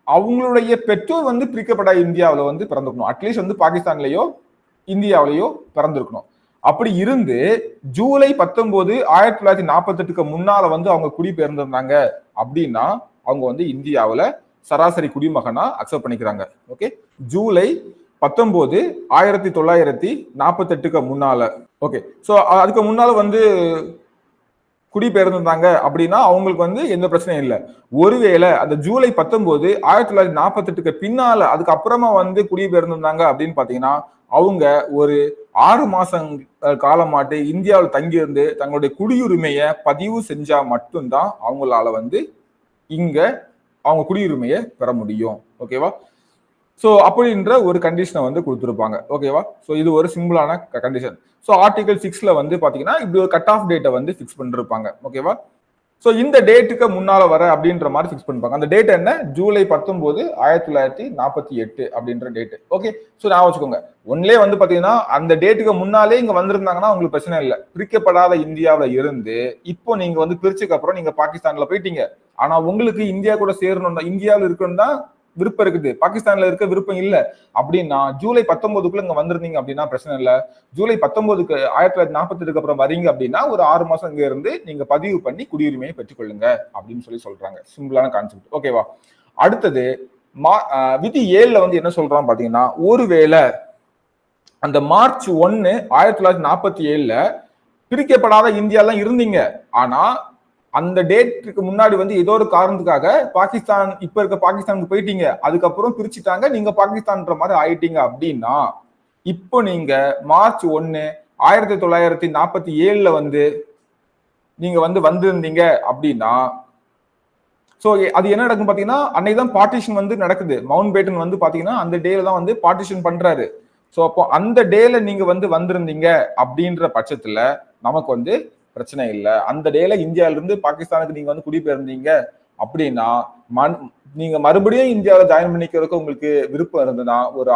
அவங்களுடைய பெற்றோர் வந்து பிரிக்கப்பட இந்தியாவில் வந்து பிறந்திருக்கணும். அட்லீஸ்ட் வந்து பாகிஸ்தான்லயோ இந்தியாவிலேயோ பிறந்திருக்கணும். அப்படி இருந்து ஜூலை 19 1948க்கு முன்னால வந்து அவங்க குடிபெயர்ந்திருந்தாங்க அப்படின்னா அவங்க வந்து இந்தியாவில் சராசரி குடிமகனா அக்செப்ட் பண்ணிக்கிறாங்க. ஓகே, ஜூலை 19 1948க்கு முன்னால. ஓகே, ஸோ அதுக்கு முன்னால வந்து குடிபெயர்ந்திருந்தாங்க அப்படின்னா அவங்களுக்கு வந்து எந்த பிரச்சனையும் இல்லை. ஒருவேளை அந்த ஜூலை 19 1948க்கு பின்னால அதுக்கப்புறமா வந்து குடிபெயர்ந்திருந்தாங்க அப்படின்னு பாத்தீங்கன்னா அவங்க ஒரு 6 மாசம் காலமாட்டு இந்தியாவில் தங்கியிருந்து தங்களுடைய குடியுரிமையை பதிவு செஞ்சா மட்டும்தான் அவங்களால வந்து இங்க அவங்க குடியுரிமையை பெற முடியும். ஓகேவா? ஸோ அப்படின்ற ஒரு கண்டிஷனை வந்து கொடுத்துருப்பாங்க. ஓகேவா? ஸோ இது ஒரு சிம்பிளான கண்டிஷன். ஸோ ஆர்டிகல் 6ல வந்து பாத்தீங்கன்னா இப்படி ஒரு கட் ஆஃப் டேட்டை வந்து ஃபிக்ஸ் பண்ணிருப்பாங்க. ஓகேவா? ஸோ இந்த டேட்டுக்கு முன்னால வர அப்படின்ற மாதிரி ஃபிக்ஸ் பண்ணிருப்பாங்க. அந்த டேட் என்ன? ஜூலை 19 1948 அப்படின்ற டேட். ஓகே, ஸோ நான் வச்சுக்கோங்க. ஒன்லே வந்து பாத்தீங்கன்னா அந்த டேட்டுக்கு முன்னாலே இங்க வந்திருந்தாங்கன்னா உங்களுக்கு பிரச்சனை இல்லை. பிரிக்கப்படாத இந்தியாவில இருந்து இப்போ நீங்க வந்து பிரிச்சுக்கு அப்புறம் நீங்க பாகிஸ்தான்ல போயிட்டீங்க. ஆனா உங்களுக்கு இந்தியா கூட சேரணும் தான், இந்தியாவில் இருக்கணும் தான் விருப்பம் இருக்குது, பாகிஸ்தான்ல இருக்க விருப்பம் இல்லை அப்படின்னா ஜூலை 19க்குள்ள இங்க வந்திருந்தீங்க அப்படின்னா பிரச்சனை இல்லை. ஜூலை 19க்கு 1948க்கு அப்புறம் வரீங்க அப்படின்னா ஒரு 6 மாசம் இங்க இருந்து நீங்க பதிவு பண்ணி குடியுரிமையை பெற்றுக்கொள்ளுங்க அப்படின்னு சொல்றாங்க. சிம்பிளான கான்செப்ட். ஓகேவா? அடுத்தது விதி 7ல வந்து என்ன சொல்றான் பாத்தீங்கன்னா, ஒருவேளை அந்த மார்ச் 1 1947ல பிரிக்கப்படாத இந்தியாலாம் இருந்தீங்க, ஆனா அந்த டேட்டுக்கு முன்னாடி வந்து ஏதோ ஒரு காரணத்துக்காக பாகிஸ்தான், இப்ப இருக்க பாகிஸ்தானுக்கு போயிட்டீங்க, அதுக்கப்புறம் பிரிச்சுட்டாங்க, நீங்க பாகிஸ்தான்ற மாதிரி ஆயிட்டீங்க அப்படின்னா இப்போ நீங்க மார்ச் 1 1947ல வந்து நீங்க வந்து வந்திருந்தீங்க அப்படின்னா சோ அது என்ன நடக்கும் பாத்தீங்கன்னா, அன்னைக்குதான் பார்ட்டிஷன் வந்து நடக்குது. மவுண்ட் பேட்டன் வந்து பாத்தீங்கன்னா அந்த டேல தான் வந்து பார்ட்டிஷன் பண்றாரு. சோ அப்போ அந்த டேல நீங்க வந்து வந்திருந்தீங்க அப்படின்ற பட்சத்துல நமக்கு வந்து பிரச்சனை இல்லை. அந்த டேல இந்தியால இருந்து பாகிஸ்தானுக்கு நீங்க வந்து குடிபெயர்ந்தீங்க அப்படின்னா நீங்க மறுபடியும் இந்தியாவில் ஜாயின் பண்ணிக்கிறதுக்கு உங்களுக்கு விருப்பம் இருந்ததுன்னா ஒரு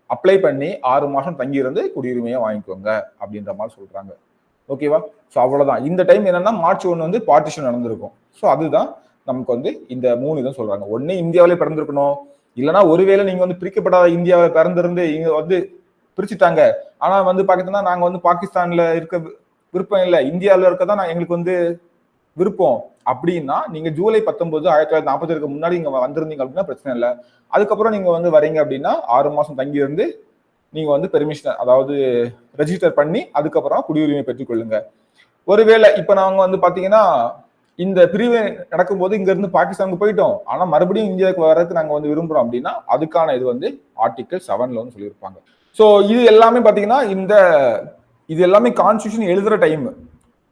அப்ளை பண்ணி 6 மாசம் தங்கி இருந்து குடியுரிமையை வாங்கிக்கோங்க அப்படின்ற மாதிரி சொல்றாங்க. ஓகேவா? ஸோ அவ்வளவுதான். இந்த டைம் என்னன்னா மார்ச் 1 வந்து பார்ட்டிஷன் நடந்திருக்கும். ஸோ அதுதான் நமக்கு வந்து இந்த 3 இதை சொல்றாங்க. ஒண்ணு இந்தியாவிலே பிறந்திருக்கணும், இல்லைன்னா ஒருவேளை நீங்க வந்து பிரிக்கப்படாத இந்தியாவில் பிறந்திருந்து இங்க வந்து பிரிச்சுட்டாங்க, ஆனா வந்து பாத்தீங்கன்னா நாங்க வந்து பாகிஸ்தான்ல இருக்க விருப்பம் இல்லை, இந்தியாவில் இருக்கதான் எங்களுக்கு வந்து விருப்பம் அப்படின்னா நீங்க ஜூலை 19 1947க்கு முன்னாடி இங்க வந்திருந்தீங்க அப்படின்னா பிரச்சனை இல்லை. அதுக்கப்புறம் நீங்க வந்து வரீங்க அப்படின்னா 6 மாசம் தங்கி இருந்து நீங்க வந்து பெர்மிஷன், அதாவது ரெஜிஸ்டர் பண்ணி அதுக்கப்புறம் குடியுரிமை பெற்றுக்கொள்ளுங்க. ஒருவேளை இப்ப நாங்க வந்து பாத்தீங்கன்னா இந்த பிரிவு நடக்கும்போது இங்க இருந்து பாகிஸ்தானுக்கு போயிட்டோம், ஆனா மறுபடியும் இந்தியாவுக்கு வர்றதுக்கு நாங்க வந்து விரும்புறோம் அப்படின்னா அதுக்கான இது வந்து ஆர்டிகல் 7ல வந்து சொல்லியிருப்பாங்க. சோ இது எல்லாமே பாத்தீங்கன்னா இது எல்லாமே கான்ஸ்டியூஷன் எழுதுற டைம்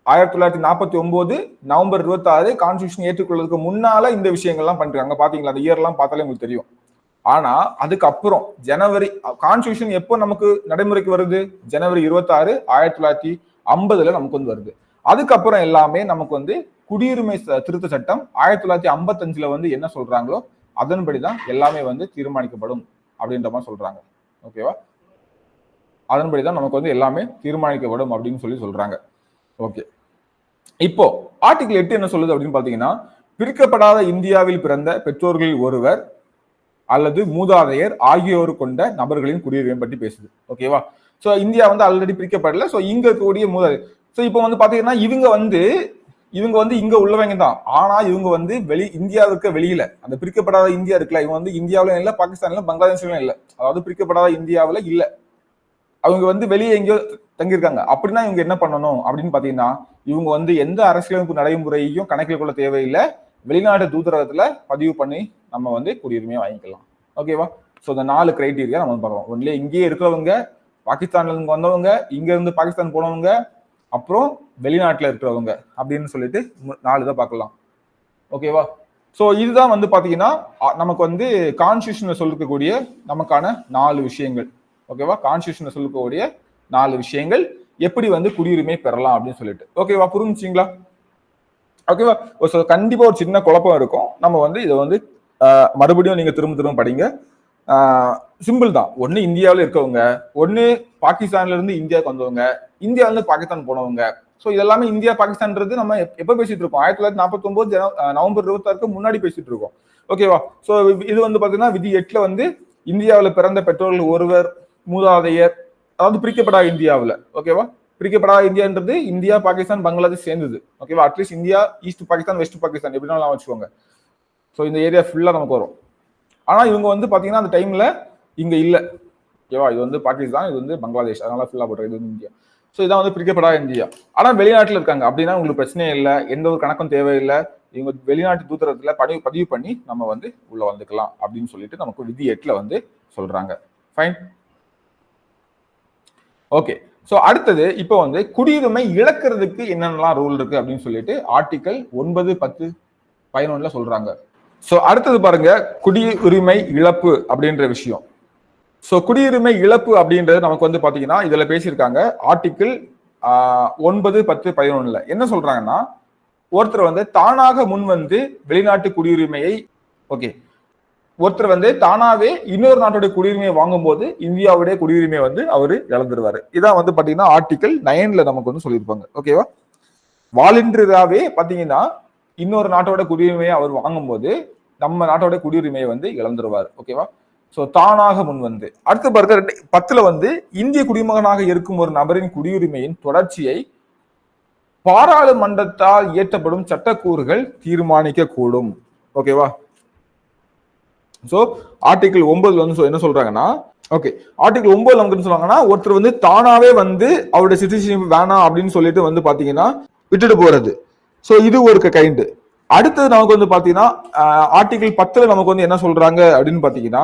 1949 நவம்பர் 26 கான்ஸ்டியூஷன் ஏற்றுக்கொள்வதற்கு முன்னால இந்த விஷயங்கள்லாம் பண்றாங்க. பாத்தீங்களா? அந்த இயர்லாம் பார்த்தாலே உங்களுக்கு தெரியும். ஆனா அதுக்கப்புறம் ஜனவரி கான்ஸ்டியூஷன் எப்போ நமக்கு நடைமுறைக்கு வருது? ஜனவரி 26, 1950 நமக்கு வந்து வருது. அதுக்கப்புறம் எல்லாமே நமக்கு வந்து குடியுரிமை திருத்த சட்டம் 1955 வந்து என்ன சொல்றாங்களோ அதன்படிதான் எல்லாமே வந்து தீர்மானிக்கப்படும் அப்படின்ற மாதிரி சொல்றாங்க. ஓகேவா? அதன்படிதான் நமக்கு வந்து எல்லாமே தீர்மானிக்கப்படும் அப்படின்னு சொல்றாங்க. ஓகே, இப்போ ஆர்டிகிள் 8 என்ன சொல்லுது அப்படின்னு பாத்தீங்கன்னா, பிரிக்கப்படாத இந்தியாவில் பிறந்த பெற்றோர்களில் ஒருவர் அல்லது மூதாதையர் ஆகியோர் கொண்ட நபர்களின் குடியுரிமை பற்றி பேசுது. ஓகேவா? சோ இந்தியா வந்து ஆல்ரெடி பிரிக்கப்படல. சோ இங்க இருக்கக்கூடிய மூதாதையர். சோ இப்போ வந்து பாத்தீங்கன்னா இவங்க வந்து இங்க உள்ளவங்க தான். ஆனா இவங்க வந்து இந்தியாவுக்கு வெளியில அந்த பிரிக்கப்படாத இந்தியா இருக்குல்ல, இவங்க வந்து இந்தியாவிலும் இல்ல, பாகிஸ்தான்ல, பங்களாதேஷ்லயும் இல்ல. அதாவது பிரிக்கப்படாத இந்தியாவில இல்ல. அவங்க வந்து வெளியே எங்கேயோ தங்கியிருக்காங்க. அப்படின்னா இவங்க என்ன பண்ணணும் அப்படின்னு பாத்தீங்கன்னா, இவங்க வந்து எந்த அரசியலமைப்பு நடைமுறையையும் கணக்கில் கொள்ள தேவையில்லை. வெளிநாட்டு தூதரகத்துல பதிவு பண்ணி நம்ம வந்து குடியுரிமையை வாங்கிக்கலாம். ஓகேவா? ஸோ இந்த 4 கிரைட்டீரியா நம்ம பார்க்கலாம். ஒன்லயே இங்கேயே இருக்கிறவங்க, பாகிஸ்தான்ல இருந்து வந்தவங்க, இங்க இருந்து பாகிஸ்தான் போனவங்க, அப்புறம் வெளிநாட்டுல இருக்கிறவங்க அப்படின்னு சொல்லிட்டு 4 இதை பார்க்கலாம். ஓகேவா? ஸோ இதுதான் வந்து பாத்தீங்கன்னா நமக்கு வந்து கான்ஸ்டியூஷன்ல சொல்லக்கூடிய நமக்கான 4 விஷயங்கள். ஓகேவா? கான்ஸ்டியூஷன்ல சொல்லக்கூடிய 4 விஷயங்கள் எப்படி வந்து குடியுரிமை பெறலாம் அப்படின்னு சொல்லிட்டு. ஓகேவா? புரிஞ்சுங்களா? ஓகேவா? கண்டிப்பா ஒரு சின்ன குழப்பம் இருக்கும். நம்ம வந்து இதை வந்து மறுபடியும் நீங்க திரும்ப படிங்க. சிம்பிள் தான். ஒன்னு இந்தியாவில இருக்கவங்க, ஒன்னு பாகிஸ்தான்ல இருந்து இந்தியாவுக்கு வந்தவங்க, இந்தியாவில இருந்து பாகிஸ்தான் போனவங்க. ஸோ இதெல்லாமே இந்தியா பாகிஸ்தான்றது நம்ம எப்ப பேசிட்டு இருக்கோம்? 1949 நவம்பர் 26 முன்னாடி பேசிட்டு இருக்கோம். ஓகேவா? ஸோ இது வந்து பாத்தீங்கன்னா விதி 8ல வந்து இந்தியாவில் பிறந்த பெற்றோர்கள் ஒருவர், மூதாதையர், அதாவது பிரிக்கப்படாத இந்தியாவில். ஓகேவா? பிரிக்கப்படாத இந்தியான்றது இந்தியா, பாகிஸ்தான், பங்களாதேஷ் சேர்ந்தது. ஓகேவா? At least India, east Pakistan, west Pakistan எப்படினாலும் வச்சுக்கோங்க. ஸோ இந்த ஏரியா ஃபுல்லா நமக்கு வரும். ஆனா இவங்க வந்து பாத்தீங்கன்னா அந்த டைம்ல இங்க இல்ல. ஓகேவா? இது வந்து பாகிஸ்தான், இது வந்து பங்களாதேஷ், அதனால ஃபுல்லா போட்டுருக்கு. இது வந்து இந்தியா. ஸோ இதான் வந்து பிரிக்கப்படாத இந்தியா. ஆனா வெளிநாட்டுல இருக்காங்க அப்படின்னா உங்களுக்கு பிரச்சனையே இல்லை, எந்த ஒரு கணக்கும் தேவையில்லை. இவங்க வெளிநாட்டு தூதரத்துல பதிவு பண்ணி நம்ம வந்து உள்ள வந்துக்கலாம் அப்படின்னு சொல்லிட்டு நமக்கு விதி 8ல வந்து சொல்றாங்க. ஃபைன். ஓகே. சோ அடுத்தது இப்போ வந்து குடியுரிமை இழக்கிறதுக்கு என்னென்னலாம் ரூல் இருக்கு அப்படின்னு சொல்லிட்டு ஆர்டிகல் 9, 10, 11ல சொல்றாங்க. சோ அடுத்தது பாருங்க, குடியுரிமை இழப்பு அப்படின்ற விஷயம். சோ குடியுரிமை இழப்பு அப்படின்றது நமக்கு வந்து பாத்தீங்கன்னா இதுல பேசியிருக்காங்க. ஆர்டிகிள் 9, 10, 11ல என்ன சொல்றாங்கன்னா, ஒருத்தர் வந்து தானாக முன் வந்து வெளிநாட்டு குடியுரிமையை ஒருத்தர் வந்து தானாவே இன்னொரு நாட்டுடைய குடியுரிமையை வாங்கும் போது இந்தியாவுடைய குடியுரிமையை வந்து அவரு இழந்துருவாரு. இதான் வந்து பாத்தீங்கன்னா ஆர்டிகல் 9ல நமக்கு வந்து சொல்லியிருப்பாங்க. ஓகேவா? வாலண்டரியாவே பாத்தீங்கன்னா இன்னொரு நாட்டோட குடியுரிமையை அவர் வாங்கும் போது நம்ம நாட்டோட குடியுரிமையை வந்து இழந்துருவாரு. ஓகேவா? சோ தானாக முன் வந்து. அடுத்து பாருங்க 10ல வந்து இந்திய குடிமகனாக இருக்கும் ஒரு நபரின் குடியுரிமையின் தொடர்ச்சியை பாராளுமன்றத்தால் இயற்றப்படும் சட்டக்கூறுகள் தீர்மானிக்க கூடும். ஓகேவா? சோ ஆர்டிகிள் 9 வந்து என்ன சொல்றாங்கன்னா, ஓகே, ஆர்டிகிள் 9 நமக்கு என்ன சொல்றாங்கன்னா, ஒருத்தர் வந்து தானாவே வந்து அவருடைய சிட்டிசன்ஷிப் வேணாம் அப்படின்னு சொல்லிட்டு வந்து பாத்தீங்கன்னா விட்டுட்டு போறது. சோ இது ஒரு கைண்ட். அடுத்தது நமக்கு வந்து பாத்தீங்கன்னா ஆர்டிகிள் 10ல நமக்கு வந்து என்ன சொல்றாங்க அப்படின்னு பாத்தீங்கன்னா,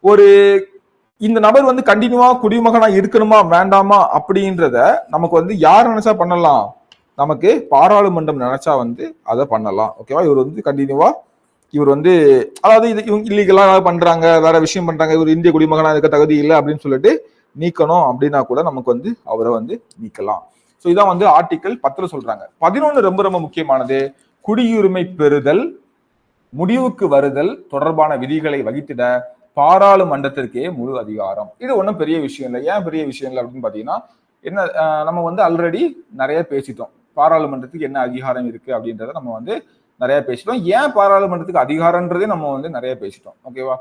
ஒரு இந்த நபர் வந்து கண்டினியூவா குடிமகனா இருக்கணுமா வேண்டாமா அப்படின்றத நமக்கு வந்து யார் நினைச்சா பண்ணலாம், நமக்கு பாராளுமன்றம் நினைச்சா வந்து அதை பண்ணலாம். ஓகேவா? இவர் வந்து கண்டினியூவா இவர் வந்து அதாவது இது இவங்க இல்லீகலா பண்றாங்க, வேற விஷயம் பண்றாங்க, இவர் இந்திய குடிமகனா இருக்க தகுதி இல்லை அப்படின்னு சொல்லிட்டு நீக்கணும் அப்படின்னா கூட நமக்கு வந்து அவரை வந்து நீக்கலாம். சோ இதான் வந்து ஆர்டிகிள் 10ல சொல்றாங்க. 11 ரொம்ப ரொம்ப முக்கியமானது. குடியுரிமை பெறுதல், முடிவுக்கு வருதல் தொடர்பான விதிகளை வகித்திட பாராளுமன்றத்திற்கே முழு அதிகாரம். இது ஒன்றும் பெரிய விஷயம் இல்லை. ஏன் பெரிய விஷயம் இல்லை அப்படின்னு பாத்தீங்கன்னா, என்ன நம்ம வந்து ஆல்ரெடி நிறைய பேசிட்டோம். பாராளுமன்றத்துக்கு என்ன அதிகாரம் இருக்கு அப்படின்றத நம்ம வந்து நிறைய பேசிட்டோம். ஏன் பாராளுமன்றத்துக்கு அதிகாரம்ன்றதே நம்ம வந்து நிறைய பேசிட்டோம். ஓகேவா?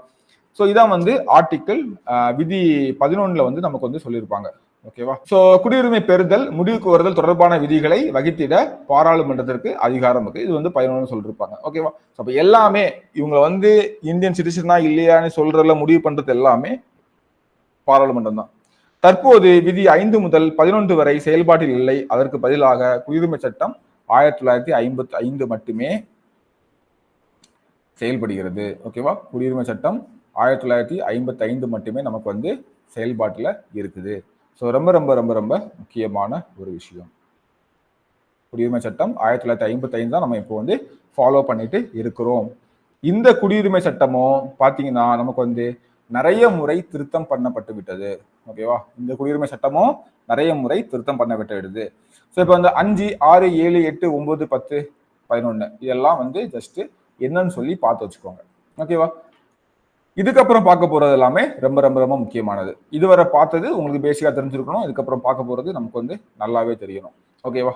சோ இதான் வந்து ஆர்டிகிள் விதி 11ல வந்து நமக்கு வந்து சொல்லியிருப்பாங்க. ஓகேவா? சோ குடியுரிமை பெறுதல், முடிவுக்கு வருதல் தொடர்பான விதிகளை வகித்திட பாராளுமன்றத்திற்கு அதிகாரம் இருக்கு. இது வந்து 11 சொல்லிருப்பாங்க. ஓகேவா? அப்ப எல்லாமே இவங்க வந்து இந்தியன் சிட்டிசனா இல்லையான்னு சொல்றதுல முடிவு பண்றது எல்லாமே பாராளுமன்றம் தான். தற்போது விதி 5 முதல் 11 வரை செயல்பாட்டில் இல்லை. அதற்கு பதிலாக குடியுரிமை சட்டம் 1955 மட்டுமே செயல்படுகிறது. ஓகேவா? குடியுரிமை சட்டம் 1955 மட்டுமே நமக்கு வந்து செயல்பாட்டுல இருக்குது. ஸோ ரொம்ப ரொம்ப ரொம்ப ரொம்ப முக்கியமான ஒரு விஷயம். குடியுரிமை சட்டம் 1955 தான் நம்ம இப்போ வந்து ஃபாலோ பண்ணிட்டு இருக்கிறோம். இந்த குடியுரிமை சட்டமும் பாத்தீங்கன்னா நமக்கு வந்து நிறைய முறை திருத்தம் பண்ணப்பட்டு விட்டது. ஓகேவா? இந்த குடியுரிமை சட்டமும் நிறைய முறை திருத்தம் பண்ண விட்டது. ஸோ இப்போ வந்து 5, 6, 7, 8, 9, 10, 11 இதெல்லாம் வந்து ஜஸ்ட் என்னன்னு சொல்லி பார்த்து வச்சுக்கோங்க. ஓகேவா? இதுக்கப்புறம் பார்க்க போறது எல்லாமே ரொம்ப ரொம்ப ரொம்ப முக்கியமானது. இதுவரை பார்த்தது உங்களுக்கு பேசிக்கா தெரிஞ்சிருக்கணும். இதுக்கப்புறம் பார்க்க போறது நமக்கு வந்து நல்லாவே தெரியணும். ஓகேவா?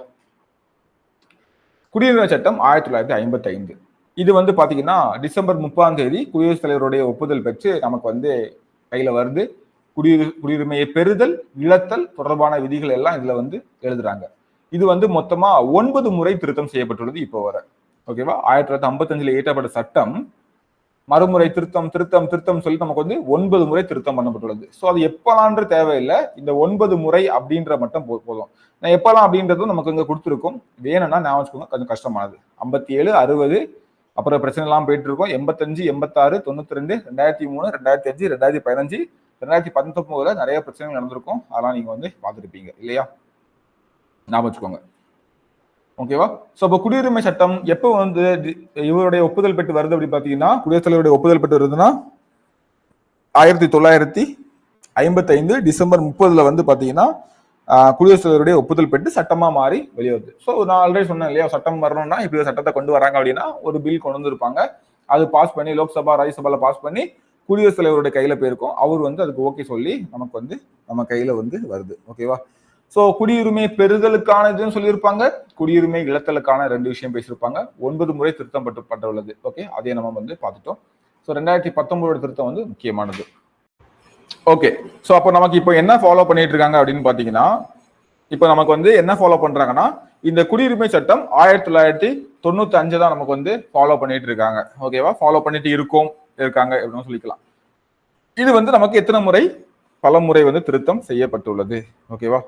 குடியுரிமை சட்டம் 1955. இது வந்து பாத்தீங்கன்னா டிசம்பர் 30ஆம் தேதி குடியரசுத் தலைவருடைய ஒப்புதல் பெற்று நமக்கு வந்து கையில வருது. குடியுரிமையை பெறுதல், இழத்தல் தொடர்பான விதிகள் எல்லாம் இதுல வந்து எழுதுறாங்க. இது வந்து மொத்தமா 9 முறை திருத்தம் செய்யப்பட்டுள்ளது இப்போ வர. ஓகேவா? 1955 இயற்றப்பட்ட சட்டம் மறுமுறை திருத்தம் திருத்தம் திருத்தம் சொல்லி நமக்கு வந்து 9 முறை திருத்தம் பண்ணப்பட்டுள்ளது. ஸோ அது எப்பலான்ற தேவையில்லை. இந்த 9 முறை அப்படின்ற மட்டும் போதும். நான் எப்பலாம் அப்படின்றதும் நமக்கு இங்க கொடுத்துருக்கும். வேணும்னா ஞாபகம் வச்சுக்கோங்க, கொஞ்சம் கஷ்டமானது. 57, 60 அப்புறம் பிரச்சனை எல்லாம் போயிட்டு இருக்கும். 85, 86, 92, 2003, 2005, 2015, 2019 நிறைய பிரச்சனைகள் நடந்திருக்கும். அதெல்லாம் நீங்க வந்து பார்த்துருப்பீங்க இல்லையா? ஞாபகம் வச்சுக்கோங்க. ஓகேவா? சோ அப்ப குடியுரிமை சட்டம் எப்போ வந்து இவருடைய ஒப்புதல் பெற்று வருது அப்படி பாத்தீங்கன்னா, குடியரசுத் தலைவருடைய ஒப்புதல் பெற்று வருதுன்னா 1955 டிசம்பர் 30 வந்து பாத்தீங்கன்னா குடியரசுத் தலைவருடைய ஒப்புதல் பெற்று சட்டமா மாறி வெளியே ஸோ நான் ஆல்ரெடி சொன்னேன் இல்லையா, சட்டம் வரணும்னா இப்படி சட்டத்தை கொண்டு வராங்க அப்படின்னா ஒரு பில் கொண்டு வந்திருப்பாங்க. அது பாஸ் பண்ணி லோக்சபா ராஜ்யசபால பாஸ் பண்ணி குடியரசுத் தலைவருடைய கையில போயிருக்கும். அவர் வந்து அதுக்கு ஓகே சொல்லி நமக்கு வந்து நம்ம கையில வந்து வருது. ஓகேவா? சோ குடியுரிமை பெறுதலுக்கான இதுன்னு சொல்லியிருப்பாங்க, குடியுரிமை இழத்தலுக்கான 2 விஷயம் பேசியிருப்பாங்க. 9 முறை திருத்தம் பட்டுள்ளது. ஓகே, அதே நம்ம வந்து பார்த்துட்டோம். ஸோ 2019 திருத்தம் வந்து முக்கியமானது. ஓகே, ஸோ அப்போ நமக்கு இப்போ என்ன ஃபாலோ பண்ணிட்டு இருக்காங்க அப்படின்னு பாத்தீங்கன்னா, இப்போ நமக்கு வந்து என்ன ஃபாலோ பண்றாங்கன்னா, இந்த குடியுரிமை சட்டம் 1995 தான் நமக்கு வந்து ஃபாலோ பண்ணிட்டு இருக்காங்க. ஓகேவா? ஃபாலோ பண்ணிட்டு இருக்காங்க அப்படின்னு சொல்லிக்கலாம். இது வந்து நமக்கு எத்தனை முறை? பல முறை வந்து திருத்தம் செய்யப்பட்டுள்ளது. ஓகேவா?